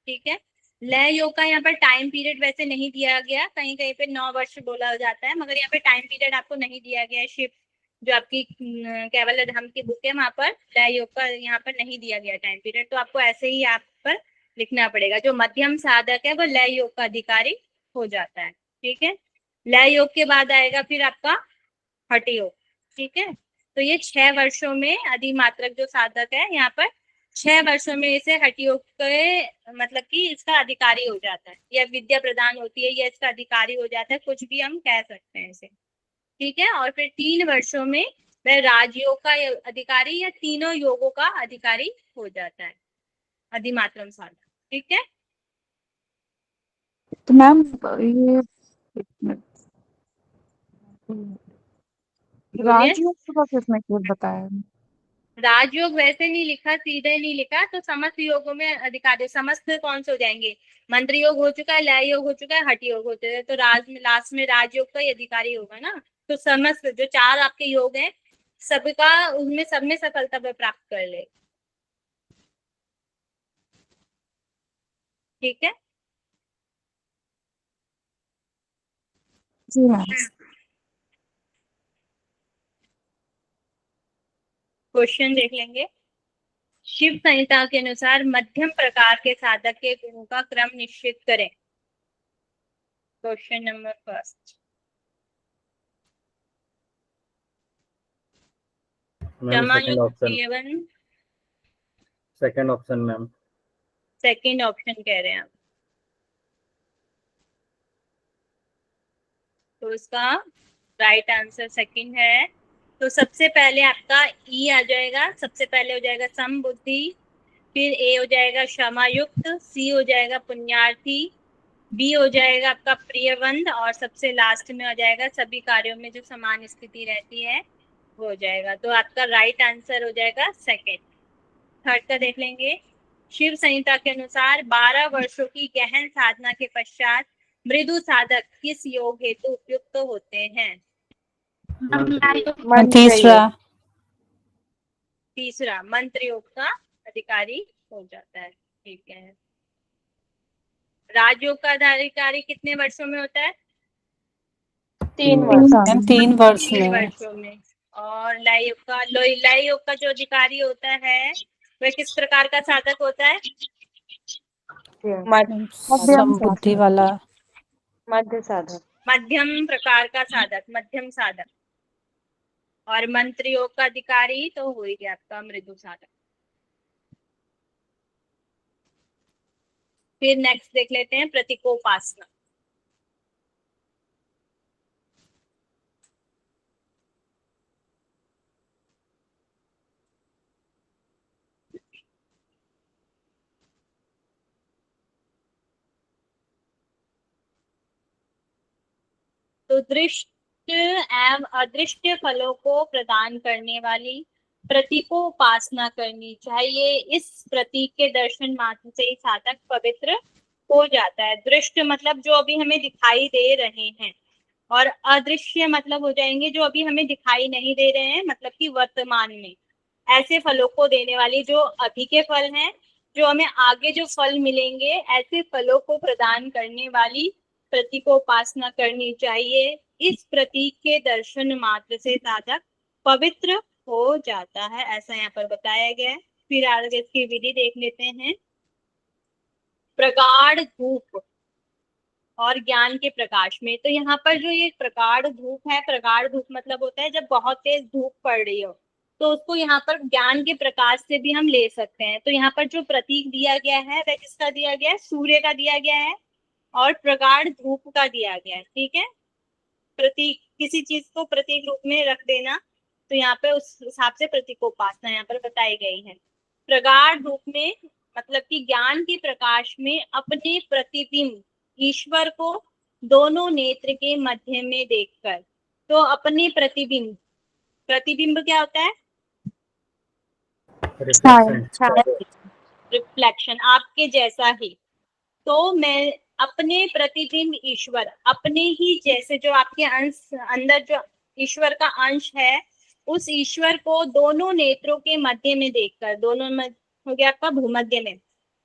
ठीक है। लय योग का यहाँ पर टाइम पीरियड वैसे नहीं दिया गया, कहीं कहीं पे 9 वर्ष बोला जाता है, मगर यहाँ पे टाइम पीरियड आपको नहीं दिया गया है। शिव जो आपकी कैवल्य धाम की बुक है, वहां पर लय योग का यहाँ पर नहीं दिया गया टाइम पीरियड, तो आपको ऐसे ही यहाँ पर लिखना पड़ेगा। जो मध्यम साधक है वो लय योग का अधिकारी हो जाता है, ठीक है। लय योग के बाद आएगा फिर आपका हठ योग, ठीक है। तो ये 6 वर्षों में अधिमात्रक जो साधक है, यहाँ पर 6 वर्षों में इसे हठ योग के मतलब कि इसका अधिकारी हो जाता है, या विद्या प्रदान होती है, या इसका अधिकारी हो जाता है, कुछ भी हम कह सकते हैं इसे, ठीक है। और फिर 3 वर्षों में वह राजयोग का अधिकारी या तीनों योगों का अधिकारी हो जाता है, अधिमात्रम साधक, ठीक है। तो मैम ये एक मिनट, बोलिए। राजयोग का किसने फिर बताया? राजयोग वैसे नहीं लिखा, सीधे नहीं लिखा, तो समस्त योगों में अधिकारी, समस्त कौन से हो जाएंगे? मंत्र योग हो चुका है, लय योग हो चुका है, हठ योग हो चुका है, तो राज में लास्ट में राजयोग का ही अधिकारी होगा ना। तो समस्त जो 4 आपके योग हैं, सबका उनमें सब में सफलता प्राप्त कर ले, ठीक है। जी मैम। क्वेश्चन देख लेंगे। शिव संहिता के अनुसार मध्यम प्रकार के साधक के गुणों का क्रम निश्चित करें। Question number first. Ma'am second option, seven, second option ma'am. Second option कह रहे हैं आप, तो इसका राइट आंसर सेकंड है। तो सबसे पहले आपका ई आ जाएगा, सबसे पहले हो जाएगा समबुद्धि, फिर ए हो जाएगा क्षमायुक्त, सी हो जाएगा पुण्यार्थी, बी हो जाएगा आपका प्रियवंद, और सबसे लास्ट में हो जाएगा सभी कार्यों में जो समान स्थिति रहती है वो हो जाएगा। तो आपका राइट आंसर हो जाएगा सेकंड। थर्ड का देख लेंगे। शिव संहिता के अनुसार 12 वर्षों की गहन साधना के पश्चात मृदु साधक किस योग हेतु उपयुक्त होते हैं? तीसरा। तीसरा, मंत्र योग का अधिकारी हो जाता है, ठीक है। राजयोग का अधिकारी कितने वर्षों में होता है? 3 वर्ष 3 में। वर्षों में। और लय योग का जो अधिकारी होता है वह किस प्रकार का साधक होता है? समबुद्धि वाला। मध्य साधक। मध्यम प्रकार का साधक, मध्यम साधक। और मंत्र योग का अधिकारी तो हो ही गया आपका मृदु साधक। फिर नेक्स्ट देख लेते हैं प्रतीकोपासना। तो दृश्य एवं अदृश्य फलों को प्रदान करने वाली प्रतीकोपासना करनी चाहिए। इस प्रतीक के दर्शन मात्र से ही साधक पवित्र हो जाता है। दृश्य मतलब जो अभी हमें दिखाई दे रहे हैं, और अदृश्य मतलब हो जाएंगे जो अभी हमें दिखाई नहीं दे रहे हैं, मतलब कि वर्तमान में ऐसे फलों को देने वाली, जो अभी के फल हैं, जो हमें आगे जो फल मिलेंगे, ऐसे फलों को प्रदान करने वाली प्रतीकोपासना करनी चाहिए। इस प्रतीक के दर्शन मात्र से साधक पवित्र हो जाता है, ऐसा यहाँ पर बताया गया है। फिर आगे इसकी विधि देख लेते हैं। प्रगाढ़ धूप और ज्ञान के प्रकाश में, तो यहाँ पर जो ये प्रगाढ़ धूप है, प्रगाढ़ धूप मतलब होता है जब बहुत तेज धूप पड़ रही हो, तो उसको यहाँ पर ज्ञान के प्रकाश से भी हम ले सकते हैं। तो यहाँ पर जो प्रतीक दिया गया है वह किसका दिया गया है? सूर्य का दिया गया है, और प्रगाढ़ धूप का दिया गया है, ठीक है। प्रतीक, किसी चीज को प्रतीक रूप में रख देना, तो यहाँ पे उस हिसाब से प्रतीकोपासना यहाँ पर बताई गई है। प्रगाढ़ रूप में मतलब कि ज्ञान के प्रकाश में अपने प्रतिबिंब ईश्वर को दोनों नेत्र के मध्य में देखकर, तो अपने प्रतिबिंब, प्रतिबिंब क्या होता है? रिफ्लेक्शन। रिफ्लेक्शन, आपके जैसा ही। तो मैं अपने प्रतिबिंब ईश्वर, अपने ही जैसे जो आपके अंश अंदर जो ईश्वर का अंश है, उस ईश्वर को दोनों नेत्रों के मध्य में देखकर, दोनों में हो गया आपका भूमध्य में,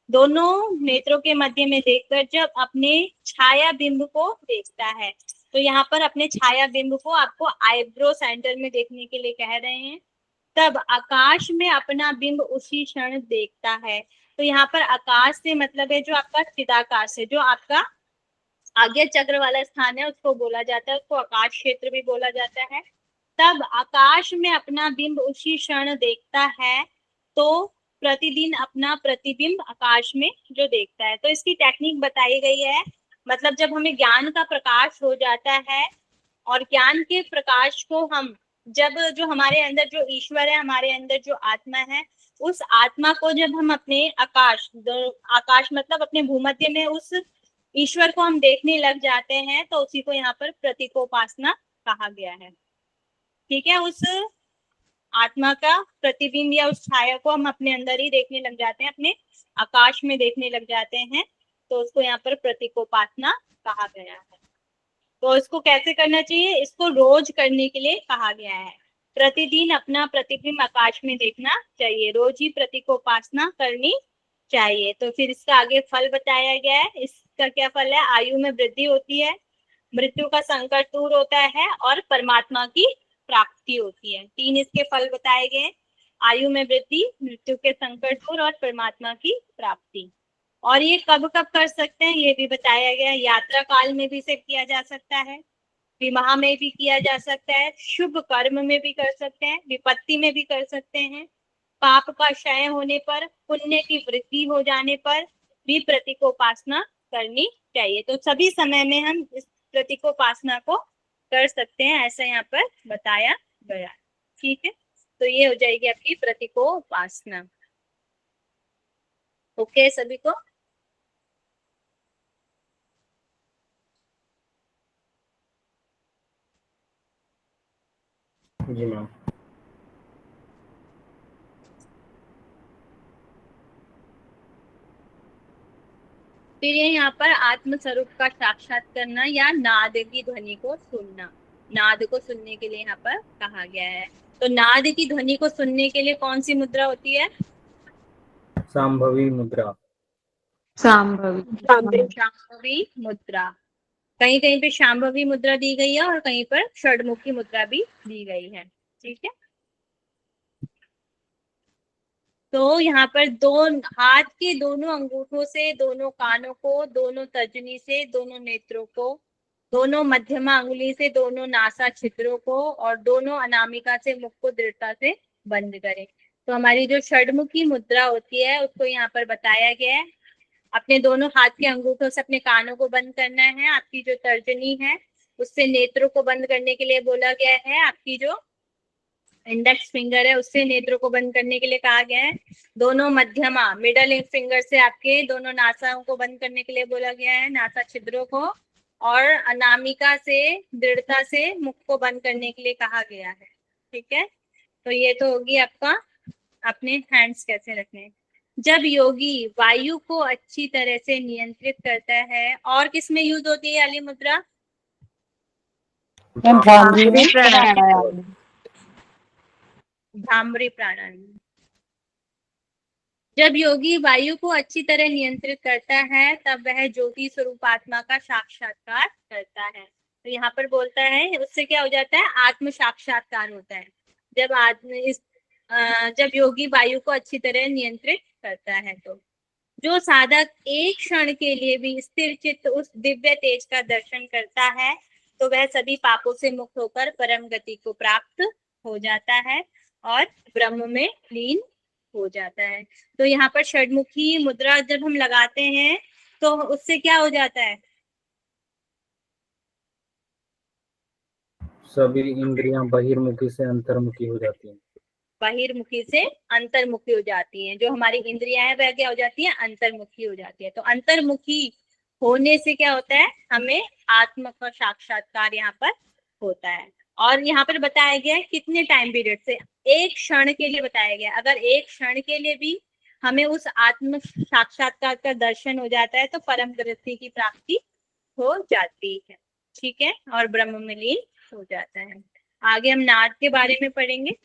दोनों नेत्रों के मध्य में देखकर जब अपने छाया बिंब को देखता है, तो यहाँ पर अपने छाया बिंब को आपको आईब्रो सेंटर में देखने के लिए कह रहे हैं। तब आकाश में अपना बिंब उसी क्षण देखता है। तो यहाँ पर आकाश से मतलब है जो आपका चिदाकाश है, जो आपका आज्ञा चक्र वाला स्थान है, उसको बोला जाता है, उसको आकाश क्षेत्र भी बोला जाता है। तब आकाश में अपना बिंब उसी क्षण देखता है, तो प्रतिदिन अपना प्रतिबिंब आकाश में जो देखता है। तो इसकी टेक्निक बताई गई है, मतलब जब हमें ज्ञान का प्रकाश हो जाता है और ज्ञान के प्रकाश को हम जब जो हमारे अंदर जो ईश्वर है, हमारे अंदर जो आत्मा है, उस आत्मा को जब हम अपने आकाश, आकाश मतलब अपने भूमध्य में उस ईश्वर को हम देखने लग जाते हैं, तो उसी को यहाँ पर प्रतीकोपासना कहा गया है। ठीक है, उस आत्मा का प्रतिबिंब या उस छाया को हम अपने अंदर ही देखने लग जाते हैं, अपने आकाश में देखने लग जाते हैं, तो उसको यहाँ पर प्रतीकोपासना कहा गया है। तो इसको कैसे करना चाहिए? इसको रोज करने के लिए कहा गया है। प्रतिदिन अपना प्रतिबिंब आकाश में देखना चाहिए, रोज ही प्रतीकोपासना करनी चाहिए। तो फिर इसका आगे फल बताया गया है। इसका क्या फल है? आयु में वृद्धि होती है, मृत्यु का संकट दूर होता है और परमात्मा की प्राप्ति होती है। 3 इसके फल बताए गए, आयु में वृद्धि, मृत्यु के संकट दूर और परमात्मा की प्राप्ति। और ये कब कब कर सकते हैं ये भी बताया गया। यात्रा काल में भी इसे किया जा सकता है, विवाह में भी किया जा सकता है, शुभ कर्म में भी कर सकते हैं, विपत्ति में भी कर सकते हैं, पाप का क्षय होने पर, पुण्य की वृद्धि हो जाने पर भी प्रतीकोपासना करनी चाहिए। तो सभी समय में हम इस प्रतीकोपासना को कर सकते हैं, ऐसा यहाँ पर बताया गया। ठीक है, तो ये हो जाएगी आपकी प्रतीकोपासना। ओके सभी को? जी मैम। फिर ये यहाँ पर आत्म स्वरूप का साक्षात करना या नाद की ध्वनि को सुनना, नाद को सुनने के लिए यहाँ पर कहा गया है। तो नाद की ध्वनि को सुनने के लिए कौन सी मुद्रा होती है? शांभवी मुद्रा। शांभवी मुद्रा। कहीं कहीं पे शांभवी मुद्रा दी गई है और कहीं पर षडमुखी मुद्रा भी दी गई है। ठीक है, तो यहाँ पर हाथ के दोनों अंगूठों से दोनों कानों को, दोनों तर्जनी से दोनों नेत्रों को, दोनों मध्यमा अंगुली से दोनों नासा छिद्रों को और दोनों अनामिका से मुख को दृढ़ता से बंद करें। तो हमारी जो षडमुखी मुद्रा होती है उसको यहाँ पर बताया गया है। अपने दोनों हाथ के अंगूठों से अपने कानों को बंद करना है, आपकी जो तर्जनी है उससे नेत्रों को बंद करने के लिए बोला गया है, आपकी जो इंडेक्स फिंगर है उससे नेत्रों को बंद करने के लिए कहा गया है, दोनों मध्यमा मिडल फिंगर से आपके दोनों नासाओं को बंद करने के लिए बोला गया है, नासा छिद्रों को, और अनामिका से दृढ़ता से मुख को बंद करने के लिए कहा गया है। ठीक है, तो ये तो होगी आपका अपने हैंड्स कैसे रखने हैं। जब योगी वायु को अच्छी तरह से नियंत्रित करता है, और किस में यूज होती है वाली मुद्रा? भ्रामरी में। भ्रामरी प्राणायाम। जब योगी वायु को अच्छी तरह नियंत्रित करता है तब वह ज्योति स्वरूप आत्मा का साक्षात्कार करता है। तो यहाँ पर बोलता है उससे क्या हो जाता है? आत्म साक्षात्कार होता है जब योगी वायु को अच्छी तरह नियंत्रित करता है। तो जो साधक एक क्षण के लिए भी स्थिर चित्त उस दिव्य तेज का दर्शन करता है तो वह सभी पापों से मुक्त होकर परम गति को प्राप्त हो जाता है और ब्रह्म में लीन हो जाता है। तो यहाँ पर षडमुखी मुद्रा जब हम लगाते हैं तो उससे क्या हो जाता है? सभी इंद्रियां बहिर्मुखी से अंतर्मुखी हो जाती हैं। बहिर्मुखी से अंतर्मुखी हो जाती हैं। जो हमारी इंद्रियां हैं वह क्या हो जाती है, अंतर्मुखी हो जाती है। तो अंतर्मुखी होने से क्या होता है, हमें आत्म का साक्षात्कार यहाँ पर होता है। और यहाँ पर बताया गया है कितने टाइम पीरियड से, एक क्षण के लिए बताया गया। अगर एक क्षण के लिए भी हमें उस आत्म साक्षात्कार का दर्शन हो जाता है तो परम गति की प्राप्ति हो जाती है। ठीक है, और ब्रह्म में लीन हो जाता है। आगे हम नाद के बारे में पढ़ेंगे।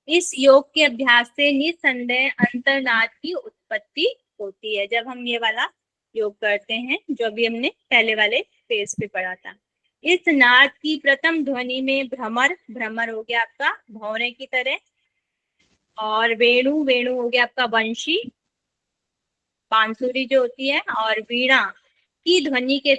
इस योग के अभ्यास से निसंदेह अंतर्नाद की उत्पत्ति होती है। जब हम ये वाला योग करते हैं, जो अभी हमने पहले वाले पेज पे पढ़ा था, इस नाद की प्रथम ध्वनि में भ्रमर, भ्रमर हो गया आपका भौरे की तरह, और वेणु, वेणु हो गया आपका वंशी, बांसुरी जो होती है, और वीणा की ध्वनि के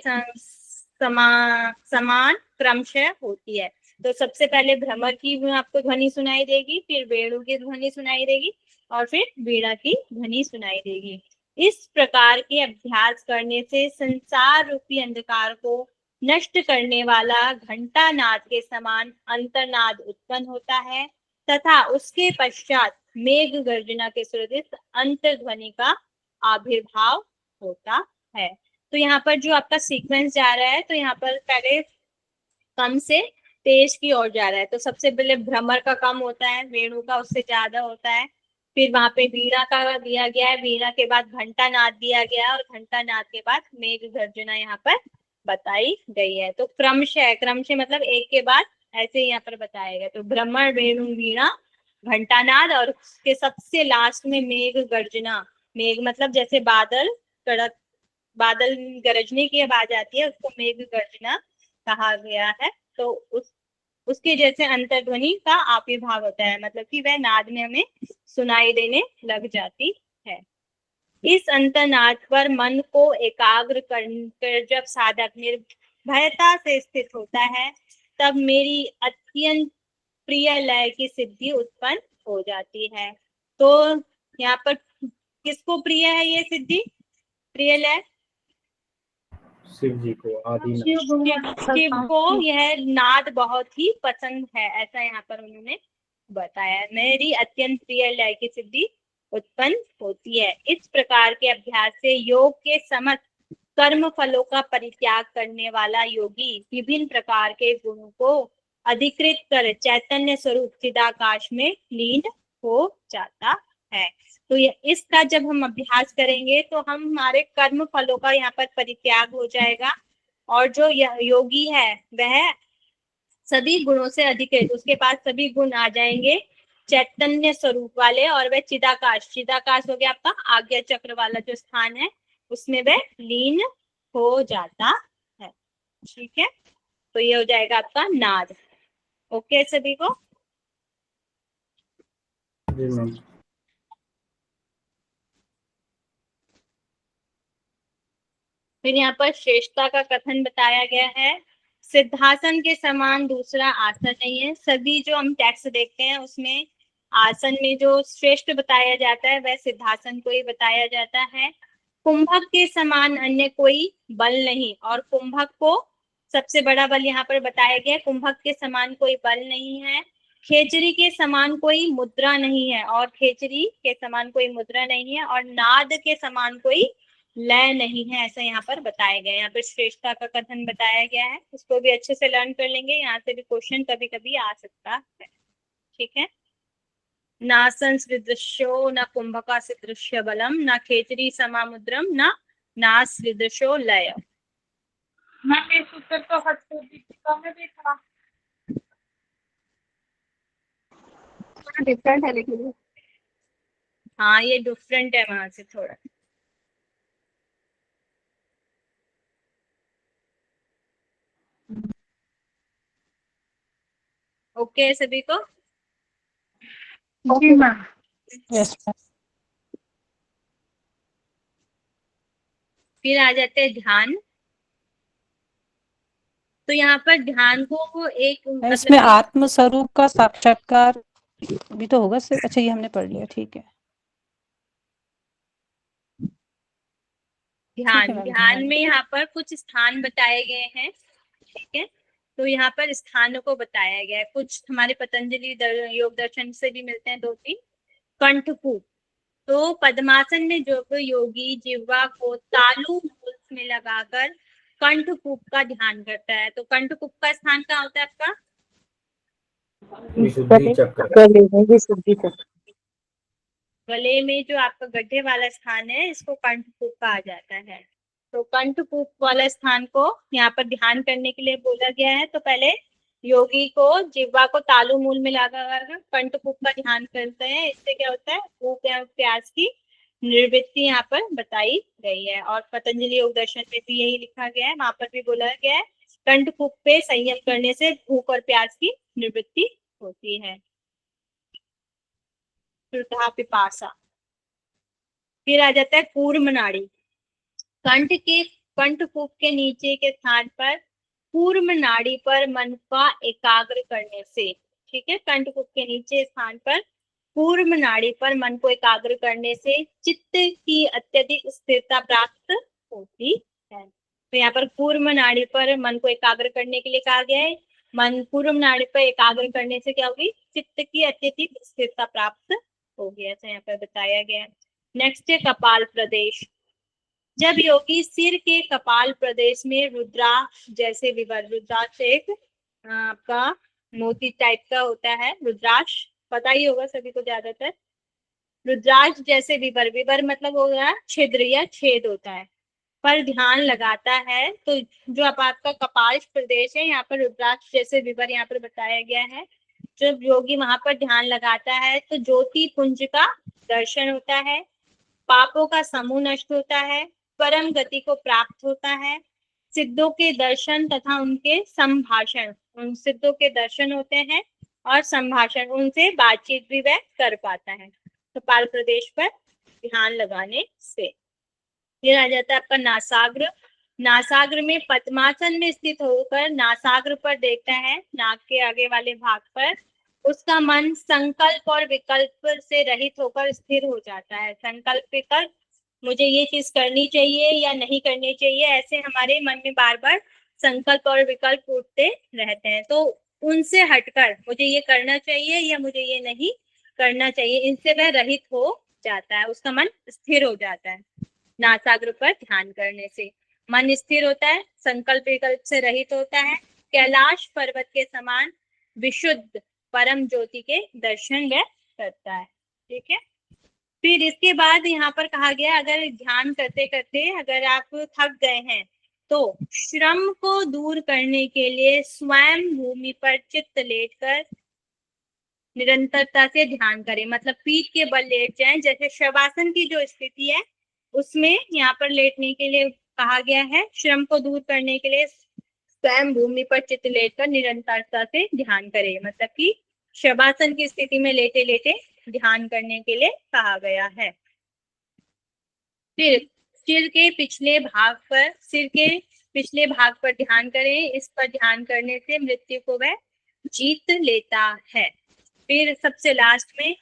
समान क्रमशः होती है। तो सबसे पहले भ्रमर की आपको ध्वनि सुनाई देगी, फिर वेणु की ध्वनि सुनाई देगी, और फिर वीणा की ध्वनि सुनाई देगी। इस प्रकार के अभ्यास करने से संसार रूपी अंधकार को नष्ट करने वाला घंटा नाद के समान अंतर्नाद उत्पन्न होता है, तथा उसके पश्चात मेघ गर्जना के सदृश अंतर्ध्वनि का आविर्भाव होता है। तो यहाँ पर जो आपका सीक्वेंस जा रहा है, तो यहाँ पर पहले कम से तेज की ओर जा रहा है। तो सबसे पहले भ्रमर का कम होता है, वेणु का उससे ज्यादा होता है, फिर वहां पे वीणा का दिया गया है, वीणा के बाद घंटा नाद दिया गया, और घंटा नाद के बाद मेघ गर्जना यहाँ पर बताई गई है। तो क्रमशः, क्रमशः मतलब एक के बाद ऐसे यहाँ पर बताया गया। तो भ्रमर, वेणु, वीणा, घंटा नाद, और उसके सबसे लास्ट में मेघ गर्जना। मेघ मतलब जैसे बादल कड़क, बादल गरजने की आवाज आती है, उसको मेघ गर्जना कहा गया है। तो उसके जैसे अंतर्ध्वनि का आविर्भाव होता है, मतलब कि वह नाद में हमें सुनाई देने लग जाती है। इस अंतर्नाद पर मन को एकाग्र कर जब साधक निर्भयता से स्थित होता है, तब मेरी अत्यंत प्रिय लय की सिद्धि उत्पन्न हो जाती है। तो यहाँ पर किसको प्रिय है ये सिद्धि, प्रिय लय? शिव जी को, आदि शिव को यह नाद बहुत ही पसंद है, ऐसा यहाँ पर उन्होंने बताया। मेरी अत्यंत प्रिय लय की सिद्धि उत्पन्न होती है। इस प्रकार के अभ्यास से योग के समस्त कर्म फलों का परित्याग करने वाला योगी विभिन्न प्रकार के गुणों को अधिकृत कर चैतन्य स्वरूप चिदाकाश में लीन हो जाता है। तो इसका जब हम अभ्यास करेंगे तो हम हमारे कर्म फलों का यहाँ पर परित्याग हो जाएगा, और जो योगी है वह सभी गुणों से अधिकृत, उसके पास सभी गुण आ जाएंगे चैतन्य स्वरूप वाले, और वह चिदाकाश, चिदाकाश हो गया आपका आज्ञा चक्र वाला जो स्थान है, उसमें वह लीन हो जाता है। ठीक है, तो ये हो जाएगा आपका नाद। ओके सभी को? जी मैम। फिर यहाँ पर श्रेष्ठता का कथन बताया गया है। सिद्धासन के समान दूसरा आसन नहीं है। सभी जो हम टेक्स्ट देखते हैं उसमें आसन में जो श्रेष्ठ बताया जाता है वह सिद्धासन को ही बताया जाता है। कुंभक के समान अन्य कोई बल नहीं, और कुंभक को सबसे बड़ा बल यहाँ पर बताया गया। कुंभक के समान कोई बल नहीं है। खेचरी के समान कोई मुद्रा नहीं है, और खेचरी के समान कोई मुद्रा नहीं है, और नाद के समान कोई लय नहीं है, ऐसा यहाँ पर बताया गया है। यहाँ पर श्रेष्ठता का कथन बताया गया है, इसको भी अच्छे से लर्न कर लेंगे, यहाँ से भी क्वेश्चन कभी कभी आ सकता है। ठीक है, ना संसृदृश्यो न कुंभका सदृश्य बलम, न खेचरी समामुद्रम, न नासृदृशो लय। मैम इस उत्तर तो हटकर दीपिका में देखा, थोड़ा डिफरेंट है लेकिन। हाँ ये डिफरेंट है वहां से थोड़ा। ओके सभी को? जी मैम। Yes ma'am. फिर आ जाते हैं ध्यान। तो यहाँ पर ध्यान को एक इसमें आत्म स्वरूप का साक्षात्कार भी तो होगा। अच्छा ये हमने पढ़ लिया, ठीक है। ध्यान मैम, ध्यान में यहाँ पर कुछ स्थान बताए गए हैं, ठीक है। तो यहाँ पर स्थानों को बताया गया है, कुछ हमारे पतंजलि योग दर्शन से भी मिलते हैं, 2-3। कंठकूप, तो पद्मासन में जो योगी जिह्वा को तालु मूल में लगाकर कंठकूप का ध्यान करता है। तो कंठकूप का स्थान कहाँ होता है आपका? विशुद्धि चक्र। गले में विशुद्धि चक्र। गले में जो आपका गड्ढे वाला स्थान है, इसको कंठकूप कहा जाता है। तो कंठकूप वाला स्थान को यहाँ पर ध्यान करने के लिए बोला गया है। तो पहले योगी को जिह्वा को तालु मूल में लगाकर कंठकूप का ध्यान करते हैं। इससे क्या होता है? भूख या प्यास की निवृत्ति यहाँ पर बताई गई है। और पतंजलि योग दर्शन में भी यही लिखा गया है, वहां पर भी बोला गया है कंठकूप पे संयम करने से भूख और प्यास की निवृत्ति होती है। श्रुता पिपासा। फिर आ जाता है कूर्म नाड़ी। कंठकूप के नीचे के स्थान पर कूर्म नाड़ी पर मन का एकाग्र करने से, ठीक है, कंठकूप के नीचे स्थान पर कूर्म नाड़ी पर मन को एकाग्र करने से चित्त की अत्यधिक स्थिरता प्राप्त होती है। तो यहाँ पर कूर्म नाड़ी पर मन को एकाग्र करने के लिए कहा गया है। मन कूर्म नाड़ी पर एकाग्र करने से क्या होगी? चित्त की अत्यधिक स्थिरता प्राप्त होगी, ऐसा यहाँ पर बताया गया है। नेक्स्ट है कपाल प्रदेश। जब योगी सिर के कपाल प्रदेश में रुद्राक्ष जैसे विवर, रुद्राक्ष एक आपका मोती टाइप का होता है, रुद्राक्ष पता ही होगा सभी को ज्यादातर। रुद्राक्ष जैसे विवर, विवर मतलब हो गया छिद्र या छेद होता है, पर ध्यान लगाता है। तो जो आपका कपाल प्रदेश है, यहाँ पर रुद्राक्ष जैसे विवर यहाँ पर बताया गया है। जब योगी वहां पर ध्यान लगाता है तो ज्योति पुंज का दर्शन होता है, पापों का समूह नष्ट होता है, परम गति को प्राप्त होता है, सिद्धों के दर्शन तथा उनके संभाषण, उन सिद्धों के दर्शन होते हैं और संभाषण, उनसे बातचीत भी वह कर पाता है कपाल प्रदेश पर ध्यान लगाने से। फिर आ जाता है आपका नासाग्र। नासाग्र में पद्मासन में स्थित होकर नासाग्र पर देखता है, नाक के आगे वाले भाग पर। उसका मन संकल्प और विकल्प से रहित होकर स्थिर हो जाता है। संकल्प विकल्प, मुझे ये चीज करनी चाहिए या नहीं करनी चाहिए, ऐसे हमारे मन में बार बार संकल्प और विकल्प उठते रहते हैं। तो उनसे हटकर मुझे ये करना चाहिए या मुझे ये नहीं करना चाहिए, इनसे वह रहित हो जाता है, उसका मन स्थिर हो जाता है। नासाग्र पर ध्यान करने से मन स्थिर होता है, संकल्प विकल्प से रहित होता है, कैलाश पर्वत के समान विशुद्ध परम ज्योति के दर्शन वह करता है, ठीक है। फिर इसके बाद यहाँ पर कहा गया, अगर ध्यान करते करते अगर आप थक गए हैं तो श्रम को दूर करने के लिए स्वयं भूमि पर चित्त लेटकर निरंतरता से ध्यान करें। मतलब पीठ के बल लेट जाएं, जैसे शवासन की जो स्थिति है उसमें यहाँ पर लेटने के लिए कहा गया है। श्रम को दूर करने के लिए स्वयं भूमि पर चित्त लेटकर निरंतरता से ध्यान करें, मतलब कि शवासन की स्थिति में लेटे लेटे ध्यान करने के लिए कहा गया है। फिर सिर के पिछले भाग पर ध्यान करें। इस पर ध्यान करने से मृत्यु को वह जीत लेता है। फिर सबसे लास्ट में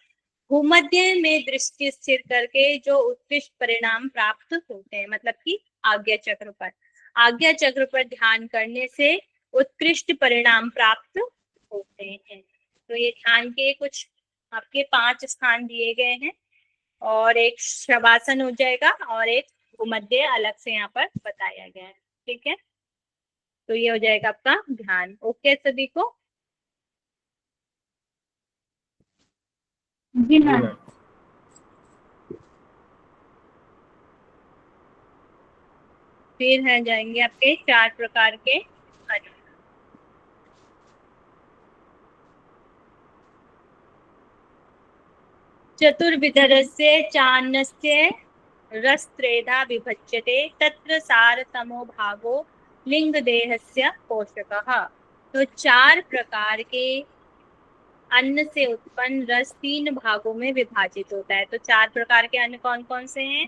भूमध्य में दृष्टि स्थिर करके जो उत्कृष्ट परिणाम प्राप्त होते हैं, मतलब कि आज्ञा चक्र पर ध्यान करने से उत्कृष्ट परिणाम प्राप्त होते हैं। तो ये ध्यान के कुछ आपके 5 स्थान दिए गए हैं, और एक शवासन हो जाएगा और एक भूमध्य अलग से यहाँ पर बताया गया है, ठीक है। तो ये हो जाएगा आपका ध्यान। ओके सभी को? जी मैम। फिर है जाएंगे आपके 4 प्रकार के अन्न। चतुर्विधस्य चान्नस्य रसत्रेधा विभज्यते तत्र सारतमो भागो लिंग देहस्य पोषकः। तो 4 प्रकार के अन्न से उत्पन्न रस 3 भागों में विभाजित होता है। तो 4 प्रकार के अन्न कौन कौन से हैं?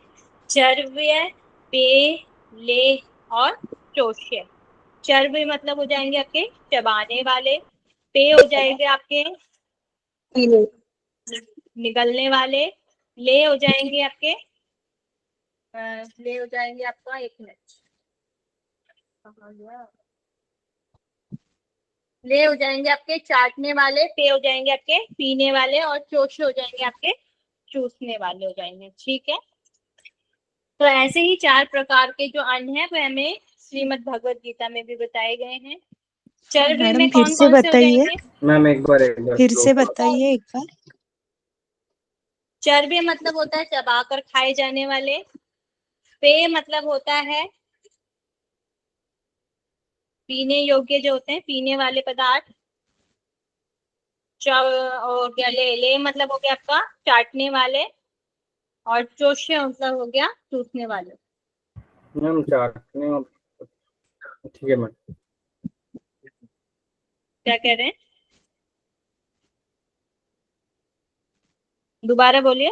चर्व्य, पेय, लेह और चोष्य। चर्व्य मतलब हो जाएंगे आपके चबाने वाले, पेय हो जाएंगे आपके निगलने वाले, ले हो जाएंगे आपके ले हो जाएंगे आपका, एक मिनट, कहाँ गया? ले हो जाएंगे आपके चाटने वाले, पे हो जाएंगे आपके पीने वाले, और चोशे हो जाएंगे आपके चूसने वाले हो जाएंगे। ठीक है, तो ऐसे ही 4 प्रकार के जो अन्न है वो हमें श्रीमद् भगवत गीता में भी बताए गए हैं। चरव्य मैडम में फिर कौन से कौन से हो बताइए, जाएंगे? मैम एक बार फिर स्लो से करो। बताइए एक बार। चरव्य मतलब होता है चबाकर खाए जाने वाले। पेय मतलब होता है पीने योग्य जो होते हैं, पीने वाले पदार्थ। और क्या, ले मतलब हो गया आपका चाटने वाले, और चोष्य मतलब हो गया चूसने वाले। मैम चाटने, ठीक है मैम। क्या कह रहे हैं, दोबारा बोलिए।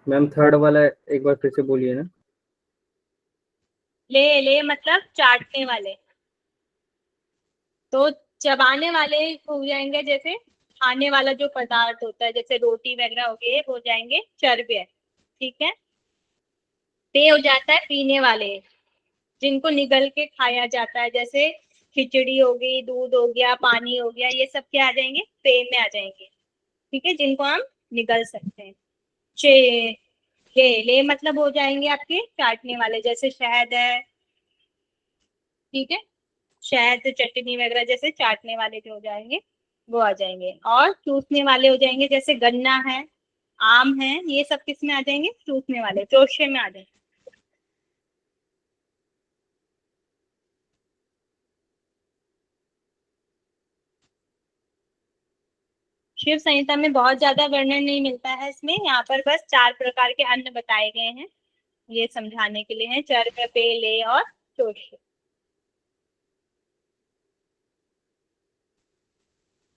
मैम थर्ड वाला एक बार फिर से बोलिए ना। ले मतलब चाटने वाले, तो चबाने वाले हो जाएंगे, जैसे खाने वाला जो पदार्थ होता है, जैसे रोटी वगैरह हो गए, वो हो जाएंगे चर्ब्य। ठीक है, पेय हो जाता है पीने वाले, जिनको निगल के खाया जाता है, जैसे खिचड़ी हो गई, दूध हो गया, पानी हो गया, ये सब क्या आ जाएंगे, पेय में आ जाएंगे। ठीक है, जिनको हम निगल सकते हैं। चे ले मतलब हो जाएंगे आपके चाटने वाले, जैसे शहद है। ठीक है, शहद चटनी वगैरह जैसे चाटने वाले जो हो जाएंगे वो आ जाएंगे। और चूसने वाले हो जाएंगे, जैसे गन्ना है, आम है, ये सब किस में आ जाएंगे, चूसने वाले, चोषे में आ जाएंगे। शिव संहिता में बहुत ज्यादा वर्णन नहीं मिलता है इसमें, यहाँ पर बस 4 प्रकार के अन्न बताए गए हैं, ये समझाने के लिए है, चर्व्य, पेय, ले और चोष्य।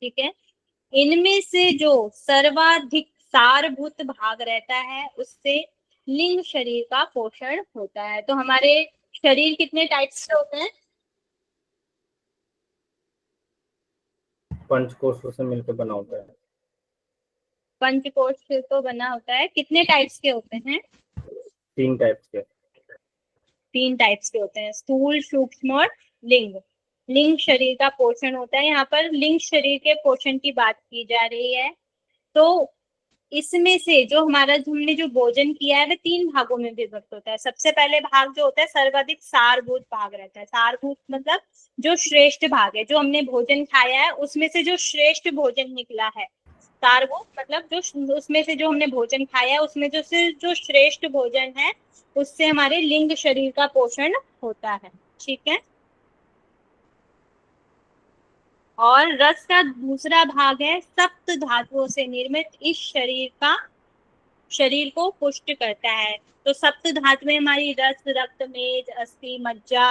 ठीक है, इनमें से जो सर्वाधिक सारभूत भाग रहता है उससे लिंग शरीर का पोषण होता है। तो हमारे शरीर कितने टाइप्स के होते हैं? पंचकोशों से मिलकर बना होता है। पंचकोश से तो बना होता है, कितने टाइप्स के होते हैं? 3 टाइप्स के। 3 टाइप्स के होते हैं, स्थूल, सूक्ष्म और लिंग। लिंग शरीर का पोषण होता है, यहाँ पर लिंग शरीर के पोषण की बात की जा रही है। तो इसमें से जो हमारा हमने जो भोजन किया है वो 3 भागों में विभक्त होता है। सबसे पहले भाग जो होता है सर्वाधिक सारभूत भाग रहता है। सारभूत मतलब जो श्रेष्ठ भाग है, जो हमने भोजन खाया है उसमें से जो श्रेष्ठ भोजन निकला है। सारभूत मतलब जो उसमें से जो हमने भोजन खाया है उसमें जो श्रेष्ठ भोजन है उससे हमारे लिंग शरीर का पोषण होता है। ठीक है, और रस का दूसरा भाग है सप्त धातुओं से निर्मित इस शरीर को पुष्ट करता है। तो सप्त धातु में हमारी रस, रक्त, मेद, अस्थि, मज्जा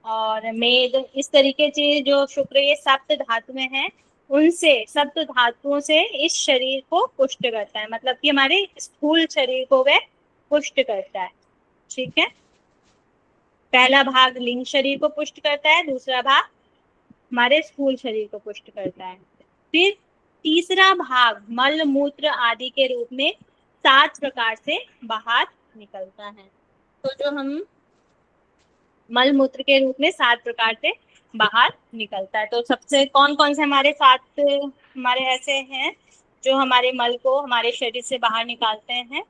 और मेद, इस तरीके से जो शुक्र, ये सप्त धातु में है, उनसे सप्त धातुओं से इस शरीर को पुष्ट करता है, मतलब कि हमारे स्थूल शरीर को वह पुष्ट करता है। ठीक है, पहला भाग लिंग शरीर को पुष्ट करता है, दूसरा भाग हमारे स्थूल शरीर को पुष्ट करता है। फिर तीसरा भाग मल मूत्र आदि के रूप में 7 प्रकार से बाहर निकलता है। तो जो हम मल मूत्र के रूप में 7 प्रकार से बाहर निकलता है, तो सबसे कौन कौन से हमारे 7 हमारे ऐसे हैं जो हमारे मल को हमारे शरीर से बाहर निकालते हैं?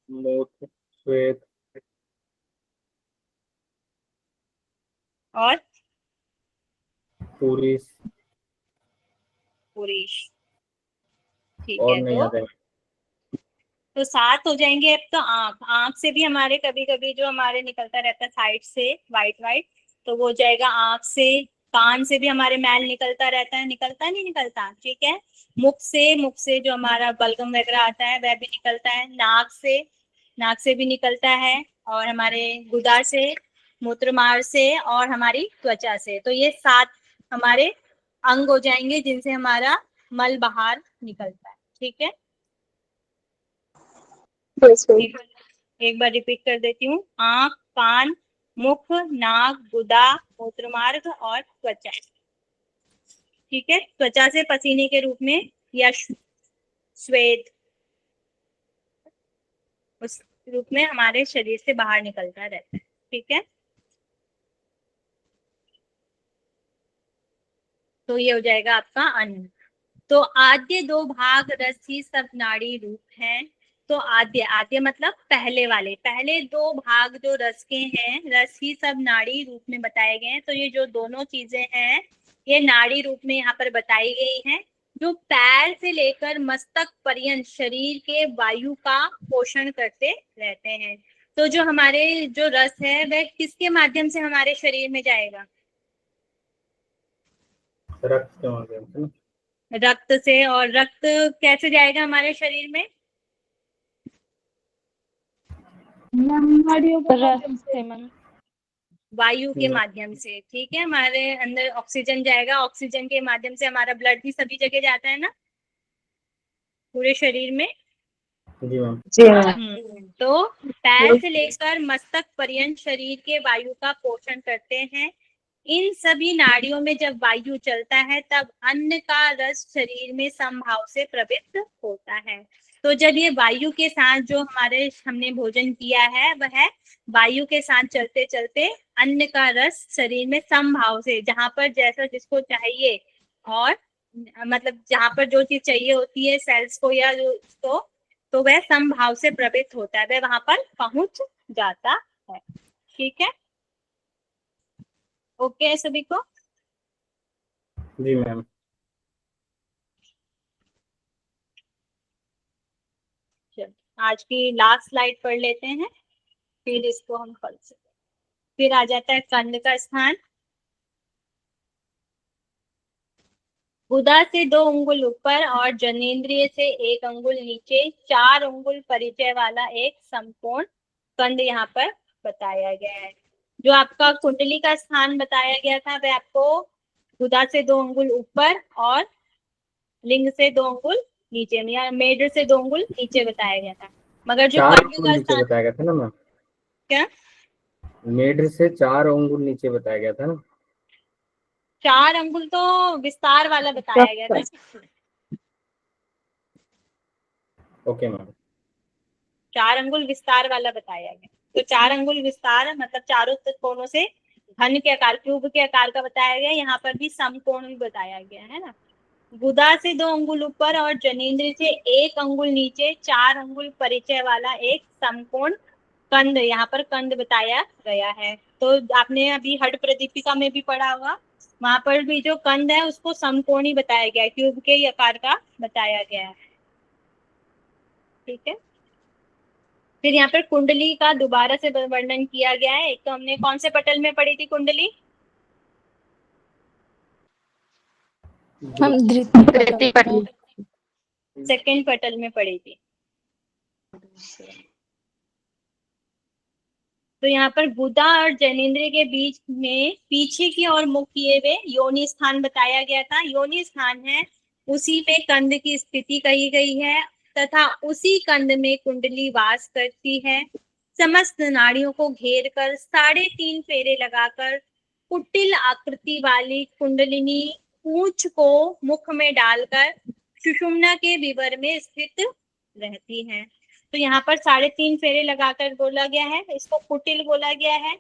मूत्र, श्वेत और पुरुष पुरुष। ठीक और है, नहीं आ जाएंगे। तो 7 हो जाएंगे। अब तो आंख से भी हमारे कभी कभी जो हमारे निकलता रहता है साइड से वाइट वाइट, तो वो हो जाएगा आंख से। कान से भी हमारे मैल निकलता रहता है, निकलता नहीं निकलता? ठीक है, मुख से जो हमारा बलगम वगैरह आता है वह भी निकलता है। नाक से भी निकलता है, और हमारे गुदा से, मूत्रमार्ग से, और हमारी त्वचा से। तो ये 7 हमारे अंग हो जाएंगे जिनसे हमारा मल बाहर निकलता है। ठीक है, एक बार रिपीट कर देती हूँ। आंख, कान, मुख, नाक, गुदा, मूत्रमार्ग और त्वचा। ठीक है, त्वचा से पसीने के रूप में या श्वेत, उस रूप में हमारे शरीर से बाहर निकलता रहता है। ठीक है, तो ये हो जाएगा आपका अन्न। तो आद्य दो भाग रस ही सब नाड़ी रूप हैं। तो आद्य, आद्य मतलब पहले वाले, पहले दो भाग जो रस के हैं, रस ही सब नाड़ी रूप में बताए गए हैं। तो ये जो दोनों चीजें हैं ये नाड़ी रूप में यहाँ पर बताई गई हैं, जो पैर से लेकर मस्तक पर्यंत शरीर के वायु का पोषण करते रहते हैं। तो जो हमारे जो रस है वह किसके माध्यम से हमारे शरीर में जाएगा? रक्त के माध्यम से ना? रक्त से। और रक्त कैसे जाएगा हमारे शरीर में? वायु के माध्यम से। ठीक है, हमारे अंदर ऑक्सीजन जाएगा, ऑक्सीजन के माध्यम से हमारा ब्लड भी सभी जगह जाता है ना, पूरे शरीर में। जी मैम। तो पैर से लेकर मस्तक पर्यंत शरीर के वायु का पोषण करते हैं। इन सभी नाड़ियों में जब वायु चलता है तब अन्न का रस शरीर में समभाव से प्रवृत्त होता है। तो जब ये वायु के साथ जो हमने भोजन किया है वह वायु के साथ चलते चलते अन्न का रस शरीर में समभाव से, जहां पर जैसा जिसको चाहिए, और मतलब जहां पर जो चीज चाहिए होती है सेल्स को या उसको, तो वह समभाव से प्रवृत्त होता है, वह वहां पर पहुंच जाता है। ठीक है, ओके है सभी को? जी मैम। चलो आज की लास्ट स्लाइड पढ़ लेते हैं, फिर इसको हम पढ़ सकते। फिर आ जाता है कंद का स्थान। गुदा से 2 अंगुल ऊपर और जनेंद्रिय से 1 अंगुल नीचे 4 अंगुल परिचय वाला एक संपूर्ण कंद यहाँ पर बताया गया है। जो आपका कुंडली का स्थान बताया गया था वह आपको गुदा से 2 अंगुल ऊपर और लिंग से 2 अंगुल नीचे, या मेढ से 2 अंगुल नीचे बताया गया था। मगर जो 4 कंद अंगुल का नीचे स्थान बताया गया था ना मैम? क्या? मेढ से 4 अंगुल नीचे बताया गया था ना? 4 अंगुल तो विस्तार वाला बताया गया था। Okay ma'am. 4 अंगुल विस्तार वाला बताया गया। तो 4 अंगुल विस्तार मतलब चारों कोनों से घन के आकार, क्यूब के आकार का बताया गया। यहाँ पर भी समकोण भी बताया गया है ना। गुदा से 2 अंगुल ऊपर और जनेंद्र से 1 अंगुल नीचे 4 अंगुल परिचय वाला एक समकोण कंद, यहाँ पर कंद बताया गया है। तो आपने अभी हड प्रदीपिका में भी पढ़ा होगा, वहां पर भी जो कंद है उसको समकोणी बताया गया है, क्यूब के आकार का बताया गया है। ठीक है, फिर यहाँ पर कुंडली का दोबारा से वर्णन किया गया है। एक तो हमने कौन से पटल में पढ़ी थी कुंडली? हम धृति पटल सेकंड पटल में पढ़ी थी। तो यहाँ पर गुदा और जनेंद्र के बीच में पीछे की ओर मुख किए हुए योनि स्थान बताया गया था। योनि स्थान है, उसी में कंद की स्थिति कही गई है तथा उसी कंद में कुंडली वास करती है। समस्त नाड़ियों को घेर कर 3.5 फेरे लगाकर कुटिल आकृति वाली कुंडलिनी पूंछ को मुख में डालकर सुषुम्ना के विवर में स्थित रहती है। तो यहाँ पर 3.5 फेरे लगाकर बोला गया है, इसको कुटिल बोला गया है।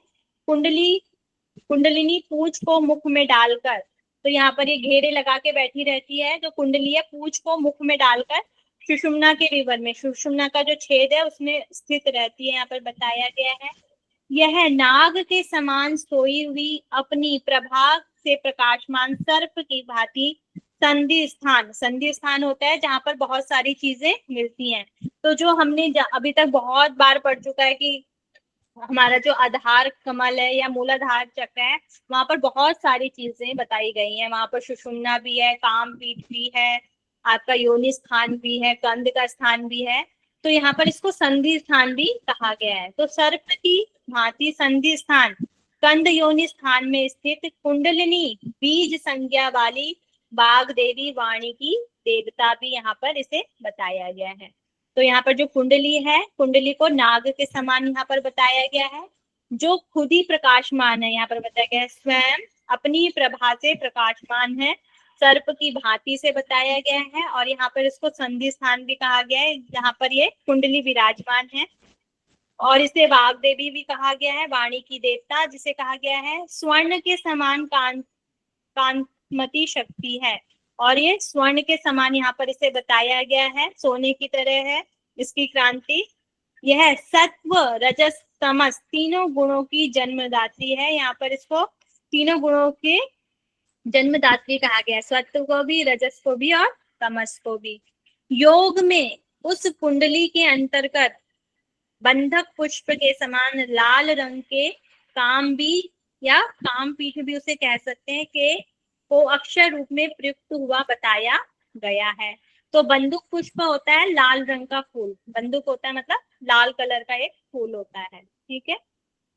कुंडलिनी पूंछ को मुख में डालकर, तो यहाँ पर ये घेरे लगा के बैठी रहती है। जो कुंडली है पूंछ को मुख में डालकर सुषुम्ना के विवर में, सुषुम्ना का जो छेद है उसमें स्थित रहती है, यहाँ पर बताया गया है। यह नाग के समान सोई हुई अपनी प्रभा से प्रकाशमान सर्प की भांति संधि स्थान होता है जहां पर बहुत सारी चीजें मिलती हैं। तो जो हमने अभी तक बहुत बार पढ़ चुका है कि हमारा जो आधार कमल है या मूलाधार चक्र है, वहां पर बहुत सारी चीजें बताई गई हैं। वहां पर सुषुम्ना भी है, काम पीठ भी है, आपका योनि स्थान भी है, कंद का स्थान भी है। तो यहाँ पर इसको संधि स्थान भी कहा गया है। तो सर्प की भांति संधि स्थान कंद योनि स्थान में स्थित कुंडलिनी बीज संज्ञा वाली बाघ देवी वाणी की देवता भी यहाँ पर इसे बताया गया है। तो यहाँ पर जो कुंडली है, कुंडली को नाग के समान यहाँ पर बताया गया है, जो खुद ही प्रकाशमान है। यहाँ पर बताया गया है स्वयं अपनी प्रभा से प्रकाशमान है, सर्प की भांति से बताया गया है। और यहाँ पर इसको संधि स्थान भी कहा गया है, जहाँ पर ये कुंडली विराजमान है। और इसे वाग देवी भी कहा गया है, वाणी की देवता जिसे कहा गया है। स्वर्ण के समान कांतमती शक्ति है, और ये स्वर्ण के समान यहाँ पर इसे बताया गया है, सोने की तरह है इसकी क्रांति। यह सत्व रजस तमस तीनों गुणों की जन्मदात्री है। यहाँ पर इसको तीनों गुणों के जन्मदात्री कहा गया है, सत्व को भी, रजस को भी और तमस को भी। योग में उस कुंडली के अंतर्गत बंधक पुष्प के समान लाल रंग के काम बीज या काम पीठ भी उसे कह सकते हैं कि को अक्षर रूप में प्रयुक्त हुआ बताया गया है। तो बंदूक पुष्प होता है लाल रंग का फूल, बंदूक होता है मतलब लाल कलर का एक फूल होता है, ठीक है।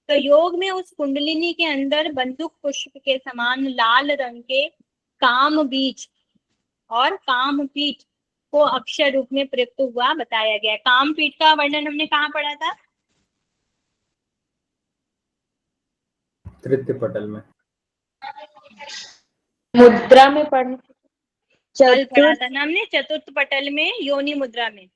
तो योग में उस कुंडलिनी के अंदर बंदूक पुष्प के समान लाल रंग के काम बीज और काम पीठ को अक्षर रूप में प्रयुक्त हुआ बताया गया है। काम पीठ का वर्णन हमने कहाँ पढ़ा था? तृतीय पटल में। मुद्रा में पढ़ कल पढ़ा था ना हमने, चतुर्थ पटल में योनि मुद्रा में।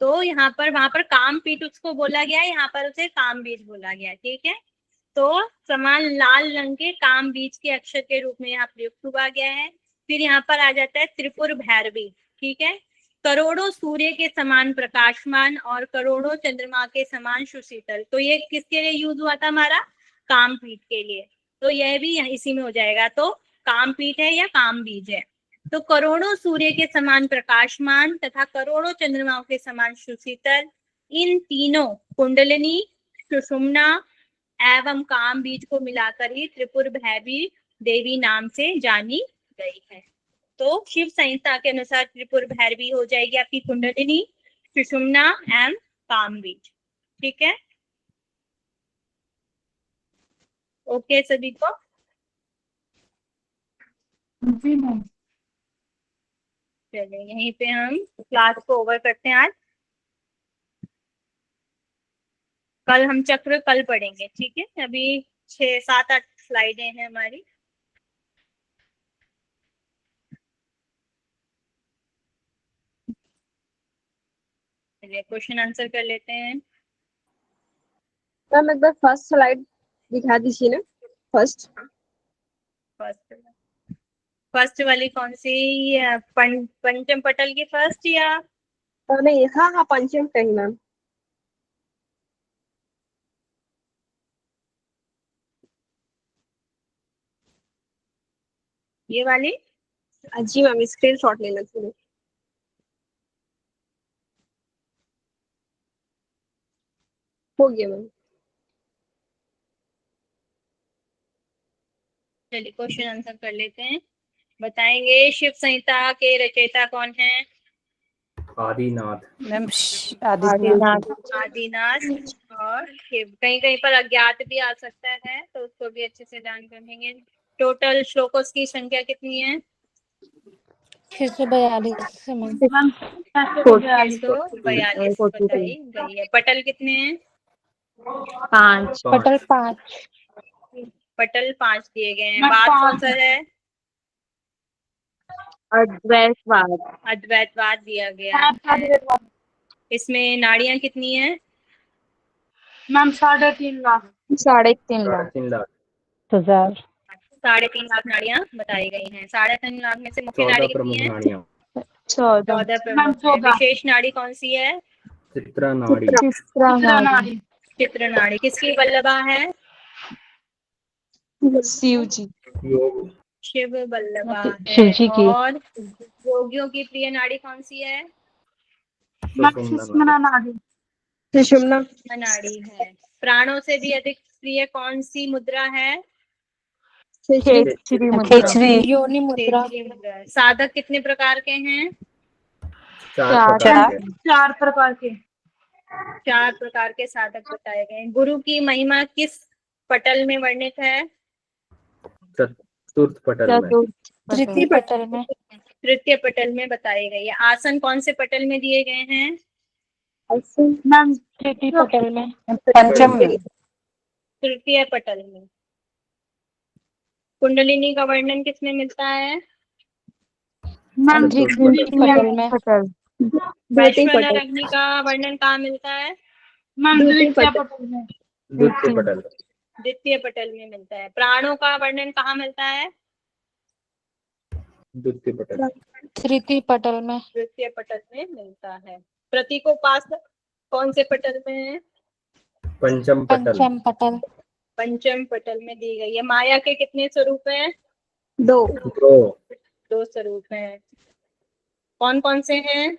तो यहाँ पर वहां पर काम पीठ उसको बोला गया है, यहाँ पर उसे काम बीज बोला गया है, ठीक है। तो समान लाल रंग के काम बीज के अक्षर के रूप में यहाँ प्रयुक्त हुआ गया है। फिर यहाँ पर आ जाता है त्रिपुर भैरवी, ठीक है। करोड़ों सूर्य के समान प्रकाशमान और करोड़ों चंद्रमा के समान सुशीतल। तो ये किसके लिए यूज हुआ था हमारा? काम पीठ के लिए। तो यह भी इसी में हो जाएगा। तो काम पीठ है या काम बीज है। तो करोड़ों सूर्य के समान प्रकाशमान तथा करोड़ों चंद्रमाओं के समान सुशीतल, इन तीनों कुंडलिनी, सुषुम्ना एवं काम बीज को मिलाकर ही त्रिपुर भैरवी देवी नाम से जानी गई है। तो शिव संहिता के अनुसार त्रिपुर भैरवी हो जाएगी आपकी कुंडलिनी, सुषुम्ना एवं काम बीज, ठीक है। ओके सभी को? जी मैम। चलिए यहीं पे हम क्लास को ओवर करते हैं आज। कल हम चक्र कल पढ़ेंगे, ठीक है। अभी 6, 7, 8 स्लाइडें हैं हमारी। चलिए क्वेश्चन आंसर कर लेते हैं। मैम एक बार फर्स्ट स्लाइड दिखा दीजिए ना। फर्स्ट वाली कौन सी? पंचम पटल की फर्स्ट या? नहीं, हाँ हाँ, पंचम कहीं मैम। ये वाली? जी मैम, स्क्रीन शॉट लेना थोड़ा। हो गया मैम। चलिए क्वेश्चन आंसर कर लेते हैं। बताएंगे शिव संहिता के रचयिता कौन है? आदिनाथ। मैम आदिनाथ। आदिनाथ। और कहीं कहीं पर अज्ञात भी आ सकता है, तो उसको भी अच्छे से जान कर लेंगे। टोटल श्लोकों की संख्या कितनी है? 642 642 बताई गई है। पटल कितने हैं? 5 पटल 5। पटल 5 दिए गए हैं। बात कौन सा है? अद्वैतवाद अद्वैतवाद दिया गया है। इसमें नाड़ियां कितनी हैं? मैम 3.5 लाख। 3.5 लाख। 3 लाख। 1000। 3.5 लाख नाड़ियां बताई गई हैं। 3.5 लाख में से मुख्य 14 नाड़ी कितनी प्रमुख है? नाड़ियां। 14 प्रमुख है। विशेष नाड़ी कौन सी है? चित्रा नाड़ी। चित्र नाड़ी। किसकी वल्लभा है? शिव जी। योग। शिव वल्लभा है। शिव जी की। और योगियों की प्रिय नाड़ी कौन सी है? सुषुम्ना नाड़ी। सुषुम्ना नाड़ी है। प्राणों से भी अधिक प्रिय कौन सी मुद्रा है? खेचरी। योनि मुद्रा। खेचरी मुद्रा। साधक कितने प्रकार के हैं? 4 प्रकार के। 4 प्रकार के साधक बताए गए हैं। गुरु की महिमा किस पटल में वर्णित है? चतुर्थ पटल में। तृतीय पटल में। तृतीय पटल में बताई गई है। आसन कौन से पटल में दिए गए हैं? मैम तृतीय पटल में। पंचम में। तृतीय पटल में। कुंडलिनी का वर्णन किसमें मिलता है? मैम तृतीय पटल में। द्वितीय वैश्वानर पटल। अग्नि का वर्णन कहाँ मिलता है? द्वितीय पटल। द्वितीय पटल। द्वितीय पटल में मिलता है। प्राणों का वर्णन कहाँ मिलता है? द्वितीय पटल। तृतीय पटल में। तृतीय पटल में मिलता है। प्रतीकोपासना कौन से पटल में है? पंचम पटल। पंचम पटल। पंचम पटल में दी गई है। माया के कितने स्वरूप हैं? 2। 2 स्वरूप हैं। कौन कौन से हैं?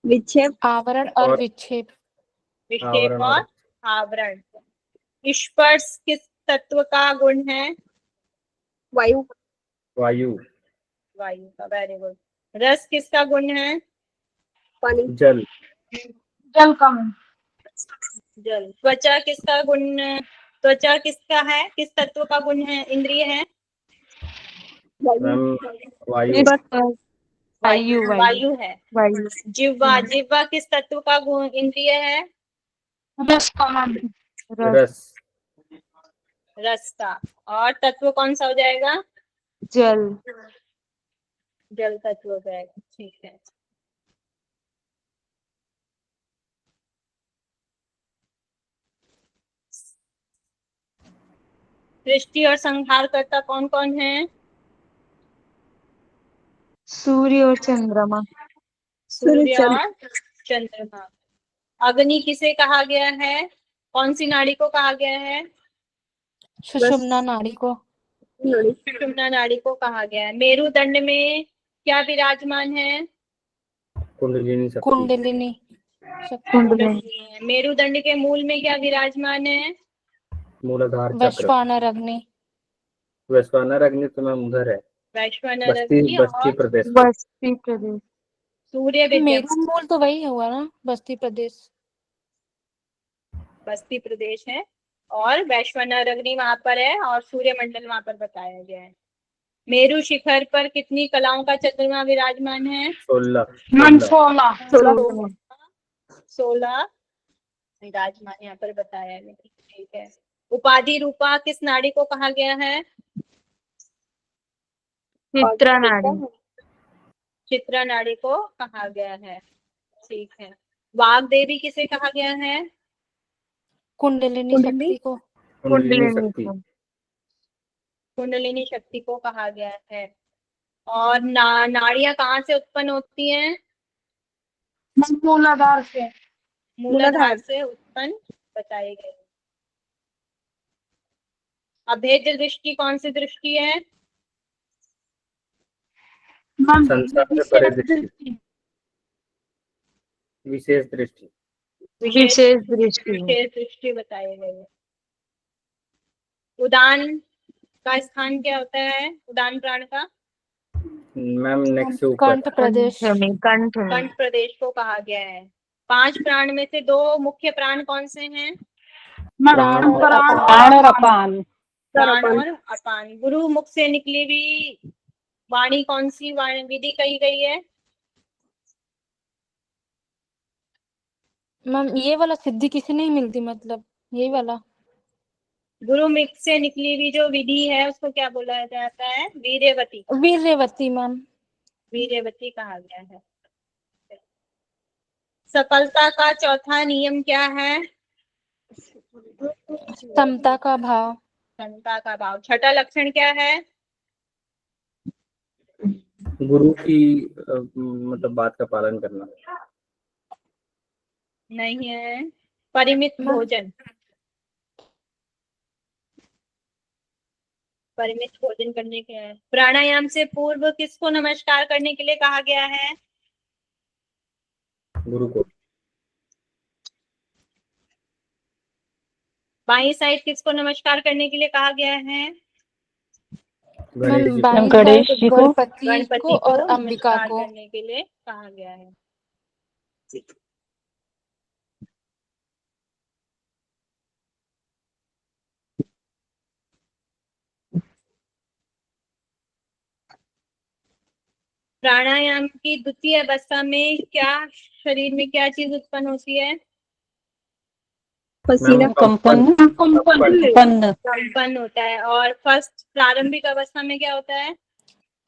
विक्षेप, आवरण और और विक्षेप। विक्षेप आवरण और और आवरण। स्पर्श किस तत्व का गुण है? वायु, वायु। वायु का। Very good. रस किसका गुण है? पानी, जल। जल का गुण। जल। त्वचा किसका गुण? त्वचा किसका है? किस तत्व का गुण है? इंद्रिय है? वायु, मैम वायु। वायु वायु वायु है। वायु। जिह्वा। जिह्वा किस तत्व का गुण इंद्रिय है? रस का मान। रस। रस का। और तत्व कौन सा हो जाएगा? जल। जल तत्व हो जाएगा। ठीक है। सृष्टि और संहार करता कौन कौन है? सूर्य और चंद्रमा। सूर्य और चंद्रमा। अग्नि किसे कहा गया है? कौन सी नाड़ी को कहा गया है? सुषुम्ना नाड़ी को। सुषुम्ना नाड़ी को कहा गया है। मेरुदंड में क्या विराजमान है? कुंडलिनी शक्ति। कुंडलिनी शक्ति। कुंडलिनी है। मेरुदंड के मूल में क्या विराजमान है? मूलाधार चक्र। वैश्वानर अग्नि। वैश्वानर अग्नि तो मैम उधर है, वैश्वानर बस्ती अग्नि। बस्ती और प्रदेश में। बस्ती प्रदेश। सूर्य मेरू विद्यमान। मूल तो वही हुआ ना, बस्ती प्रदेश। बस्ती प्रदेश है। और वैश्वानर अग्नि वहां पर है और सूर्य मंडल वहां पर बताया गया है। मेरु शिखर पर कितनी कलाओं का चंद्रमा विराजमान है? 16। 16 विराजमान यहाँ पर बताया गया। ठीक है। उपाधि रूपा किस नाड़ी को कहा गया है? चित्रा नाड़ी। चित्रा नाड़ी को कहा गया है। ठीक है। वाग देवी किसे कहा गया है? कुंडलिनी शक्ति को। कुंडलिनी शक्ति। कुंडलिनी शक्ति को कहा गया है। और नाड़ियां कहाँ से उत्पन्न होती हैं? मूलाधार से। मूलाधार से उत्पन्न बताई गई। अभेद्य दृष्टि कौन सी दृष्टि है? संसार से परे दृष्टि। विशेष दृष्टि। विशेष दृष्टि। विशेष दृष्टि बताई गई है। उदान का स्थान क्या होता है? उदान प्राण का मैम नेक्स्ट से ऊपर। कंठ प्रदेश। कंठ प्रदेश को कहा गया है। 5 प्राण में से 2 मुख्य प्राण कौन से हैं? प्राण और प्राण और अपान। प्राण और अपान। गुरु मुख से निकली हुई वाणी कौन सी विधि कही गई है? मैम ये वाला सिद्धि किसी नहीं मिलती, मतलब यही वाला। गुरु मुख से निकली हुई जो विधि है उसको क्या बोला जाता है? वीर्यवती। वीर्यवती मैम। वीर्यवती कहा गया है। सफलता का चौथा नियम क्या है? समता का भाव। समता का भाव। छठा लक्षण क्या है? गुरु की मतलब बात का पालन करना। नहीं है। परिमित भोजन। परिमित भोजन करने के है। प्राणायाम से पूर्व किसको नमस्कार करने के लिए कहा गया है? गुरु को। बाई साइड किसको नमस्कार करने के लिए कहा गया है? गणेश जी बाईं को। साइड गणपति गणपति को और को अंबिका नमस्कार को। करने के लिए कहा गया है। प्राणायाम की द्वितीय अवस्था में क्या शरीर में क्या चीज उत्पन्न होती है? पसीना, कंपन। कंपन होता है। और फर्स्ट प्रारंभिक अवस्था में क्या होता है?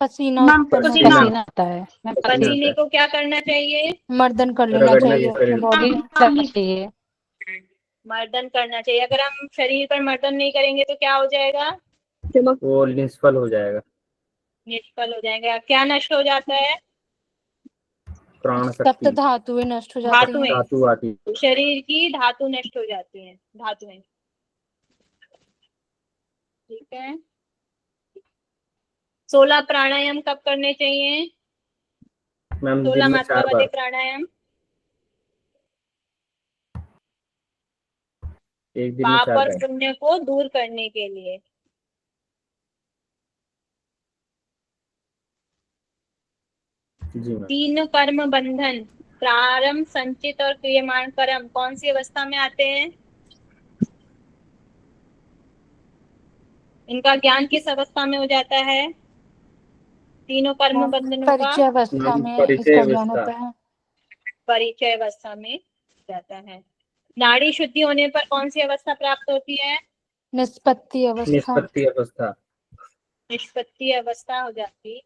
पसीना मैम, उत्पन्न पसीना। पसीना आता है मैम, पसीने को क्या करना चाहिए? मर्दन कर लेना रगड़ना चाहिए, चाहिए। अपनी बॉडी रखना चाहिए। मर्दन करना चाहिए। अगर हम शरीर पर मर्दन नहीं करेंगे तो क्या हो जाएगा? चमक वो निष्फल हो जाएगा। निष्फल हो जाएगा। क्या नष्ट हो जाता है? प्राण सप्त शक्ति, धातुएं नष्ट हो जाती हैं। धातुएं। धातु आदि। शरीर की धातु नष्ट हो जाती हैं, धातुएं। ठीक है। 16 प्राणायाम कब करने चाहिए? मैम 16 दिन में मात्रा 4 वाले बार, प्राणायाम। एक दिन में पाप 4 और बार। पुण्य को दूर करने के लिए। जी मैम। 3 कर्म बंधन, प्रारंभ, संचित और क्रियमाण कर्म कौन सी अवस्था में आते हैं? इनका ज्ञान किस अवस्था में हो जाता है? तीनों कर्म मैम, बंधनों का परिचय अवस्था मैम, में परिचय इसका ज्ञान अवस्था। होता है। परिचय अवस्था में जाता है। नाड़ी शुद्धि होने पर कौन सी अवस्था प्राप्त होती है? निष्पत्ति अवस्था। निष्पत्ति अवस्था। निष्पत्ति अवस्था हो जाती है।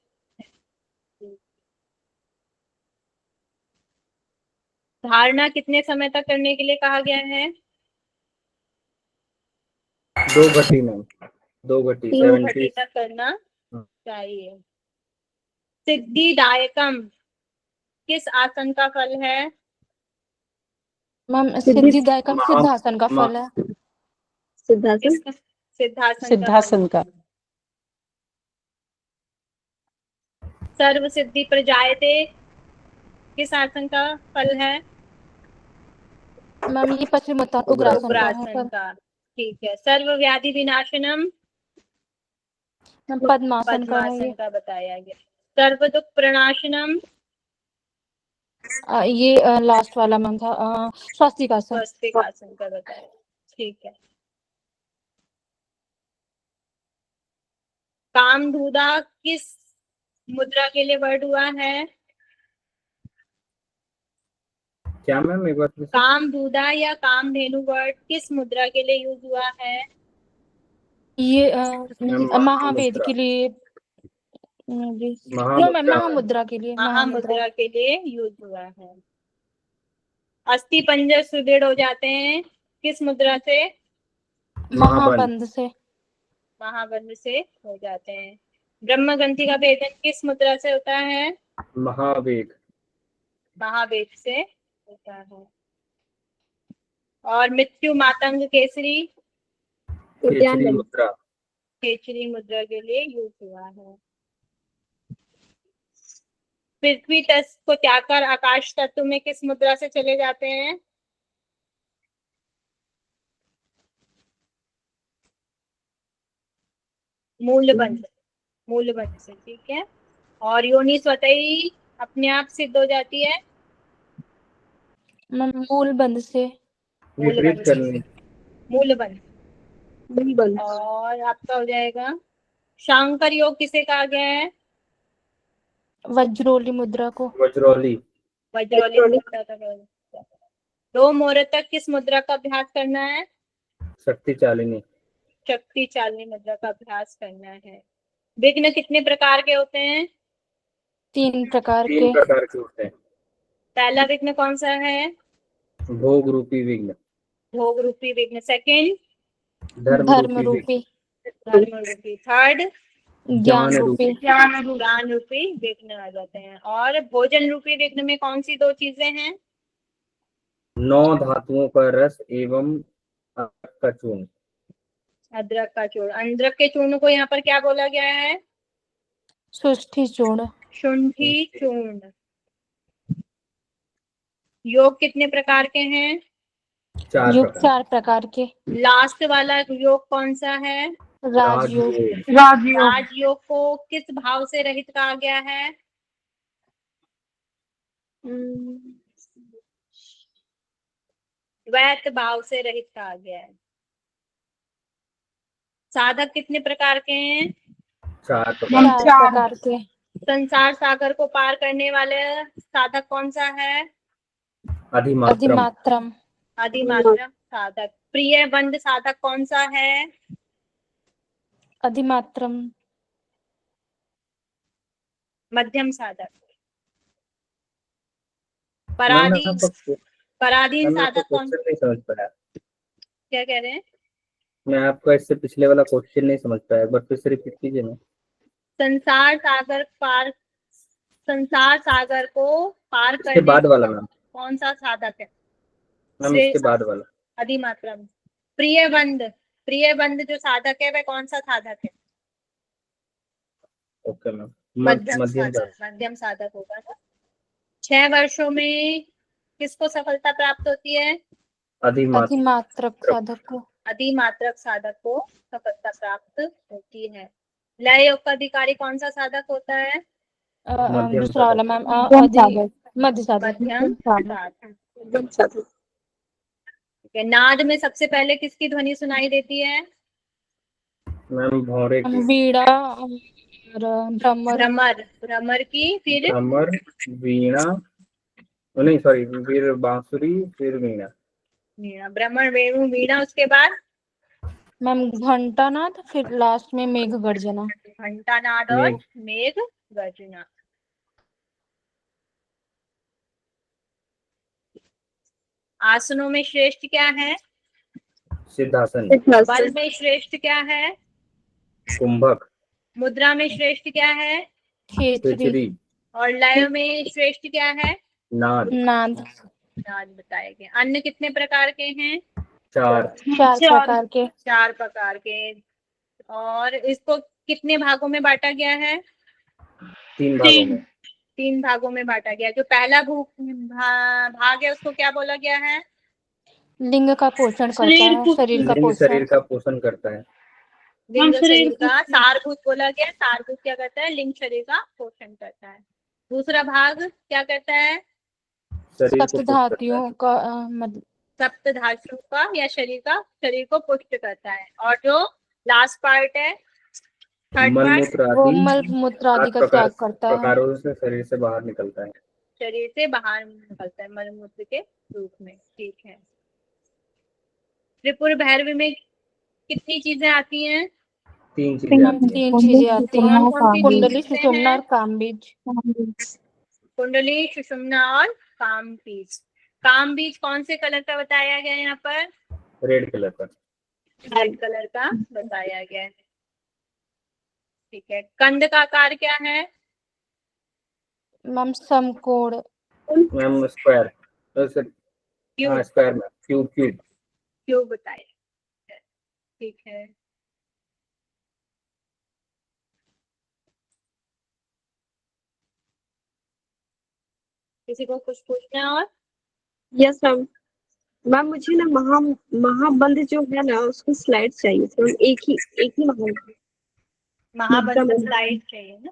धारणा कितने समय तक करने के लिए कहा गया है? 2 घटी मैम, 2 घटी 2 70। घटी तक करना चाहिए। सिद्धिदायकम किस आसन का फल है? मैम, सिद्धि- सिद्धिदायकम सिद्धासन का फल है। सिद्धासन किसका? सिद्धासन का फल। सिद्धासन का। सर्व सिद्धि प्रजायते किस आसन का फल है? मैम, ये पश्चिमोत्तान उग्रासन का है उग्रासन फल। का। ठीक है। सर्व व्याधि विनाशनम मैम, पद्मासन का है पद्मासन ये। का बताया गया। सर्व दुख प्रणाशनम ये लास्ट वाला मैम था, स्वास्तिकासन। स्वस्तिकासन का बताया। ठीक है। कामधुदा किस मुद्रा के लिए वर्ड हुआ है? क्या मैम, एक बार फिर से? कामधुदा या कामधेनु वर्ड किस मुद्रा के लिए यूज हुआ है? ये मैम, महावेद के लिए। जी। नो मैम, महामुद्रा के लिए। महामुद्रा के लिए यूज हुआ है। अस्थि पंजर सुदृढ़ हो जाते हैं किस मुद्रा से? महाबंध से। महाबंध से हो जाते हैं। ब्रह्म ग्रंथि का भेदन किस मुद्रा से होता है? महावेग। महावेद से होता है। और मृत्यु मातंग केसरी केचरी मुद्रा। केचरी मुद्रा के लिए यूज हुआ है। पृथ्वी तत्व को त्याग कर आकाश तत्व में किस मुद्रा से चले जाते हैं? मूलबंध। मूलबंध से। ठीक है। और योनि स्वतः ही अपने आप सिद्ध हो जाती है? मूलबंध से। विपरीत करने। मूलबंध। मूलबंध। और आपका हो जाएगा शांकर योग किसे कहा गया है? वज्रोली मुद्रा को। वज्रौली। वज्रोली मुद्रा का कहा जाता है। 2 मुहूर्त तक किस मुद्रा का अभ्यास करना है? शक्ति चालिनी। शक्ति चालिनी मुद्रा का अभ्यास करना है। विघ्न कितने प्रकार के होते हैं? 3 प्रकार 3 के। प्रकार के होते हैं। पहला विघ्न कौन सा है? भोग रूपी विघ्न। भोग रूपी विघ्न। सेकंड धर्म रूपी। धर्म रूपी। थर्ड ज्ञान रूपी। ज्ञान रूपी विघ्न आ जाते हैं। और भोजन रूपी विघ्न में कौन सी 2 चीजें हैं? 9 धातुओं का रस एवं अदरक का चूर्ण। अदरक का चूर्ण। अदरक के चूर्ण को यहाँ पर क्या बोला गया है? सुष्ठि चूर्ण। शुंठी चूर्ण। योग कितने प्रकार के हैं? 4 योग प्रकार। 4 प्रकार के। लास्ट वाला योग कौन सा है? राजयोग। राजयोग को किस भाव से रहित कहा गया है? द्वैत भाव से रहित कहा गया है। साधक कितने प्रकार के हैं? 4 प्रकार। 4 प्रकार के। संसार सागर को पार करने वाले साधक कौन सा है? अधिमात्रम। अधिमात्रम। अधिमात्रम साधक। प्रिय बंध साधक कौन सा है? अधिमात्रम। मध्यम साधक, मैम पराधीन आपका पराधीन मैम आपका साधक कौन, क्वेश्चन नहीं समझ पाया। क्या कह रहे हैं? मैं आपका इससे पिछले वाला क्वेश्चन नहीं समझ पाया, एक बार फिर से रिपीट कीजिए ना। संसार सागर को पार इसके करने बाद वाला मैम, कौन सा साधक है? मैम इसके बाद वाला। अधिमात्रा में प्रिय बंध जो साधक है वह कौन सा साधक है? ओके मैम, मध्यम मध्यम साधक, मध्यम साधक होगा ना। 6 वर्षों में किसको सफलता प्राप्त होती है? अधिमात्रक साधक को। अधिमात्रक साधक को सफलता प्राप्त होती है। लय योग का अधिकारी कौन सा साधक होता है? मध्यम दूसरा वाला साधक। मैम, मध्यम साधक। मध्य साधक। मध्यम साधक। साधक। मध्यम साधक। ठीक है। नाद में सबसे पहले किसकी ध्वनि सुनाई देती है? मैम भौरे की। वीणा और भ्रमर। भ्रमर की, फिर भ्रमर, वीणा, नहीं सॉरी, फिर बांसुरी, फिर वीणा। वीणा, भ्रमर, वेणु, वीणा, उसके बाद मैम घंटानाद, फिर लास्ट में मेघ गर्जना। घंटानाद और मेघ गर्जना। आसनों में श्रेष्ठ क्या है? सिद्धासन। बल में श्रेष्ठ क्या है? कुंभक। मुद्रा में श्रेष्ठ क्या है? खेचरी। और लय में श्रेष्ठ क्या है? नाद। नाद। नाद बताए गए। अन्न कितने प्रकार के हैं? 4 प्रकार के। 4 प्रकार के। और इसको कितने भागों में बांटा गया है? 3 भागों में। 3 भागों में बांटा गया। जो पहला भाग है उसको क्या बोला गया है? लिंग का पोषण करता है, शरीर का लिंग पोषण। शरीर का पोषण करता है। लिंग शरीर का सारभूत बोला गया। सारभूत क्या करता है? लिंग शरीर का पोषण करता है। दूसरा भाग क्या करता है? शरीर को सप्त पुष्ट करता है। धातुओं का सप्त धातु का या शरीर को पुष्ट करता है। और जो लास्ट पार्ट है, थर्ड मल पार्ट, मूत्र वो आदि मल मूत्र आदि 7 का त्याग करता है। प्रकारों से शरीर से बाहर निकलता है। शरीर से बाहर निकलता है मल मूत्र के रूप में। ठीक है। त्रिपुर भैरवी में कितनी चीजें आती हैं? 3 चीजें आती हैं। 3 चीजें आती हैं। कौन कौन सी कुंडली, चीजें सुषुम्ना हैं? और कामबीज। कुंडली, सुषुम्ना और काम बीज। काम बीज कौन से कलर का बताया गया है यहाँ पर? रेड कलर का। रेड कलर का बताया गया है। ठीक है। कंद का आकार क्या है? मैम समकोण। Ma'am square. हाँ स्क्वायर में क्यूब। क्यों बताया? ठीक है। किसी को कुछ पूछना है और? Yes ma'am. मैम मुझे ना महाबंध जो है ना उसकी स्लाइड चाहिए थी। एक ही महाबंध महाबंध स्लाइड चाहिए ना?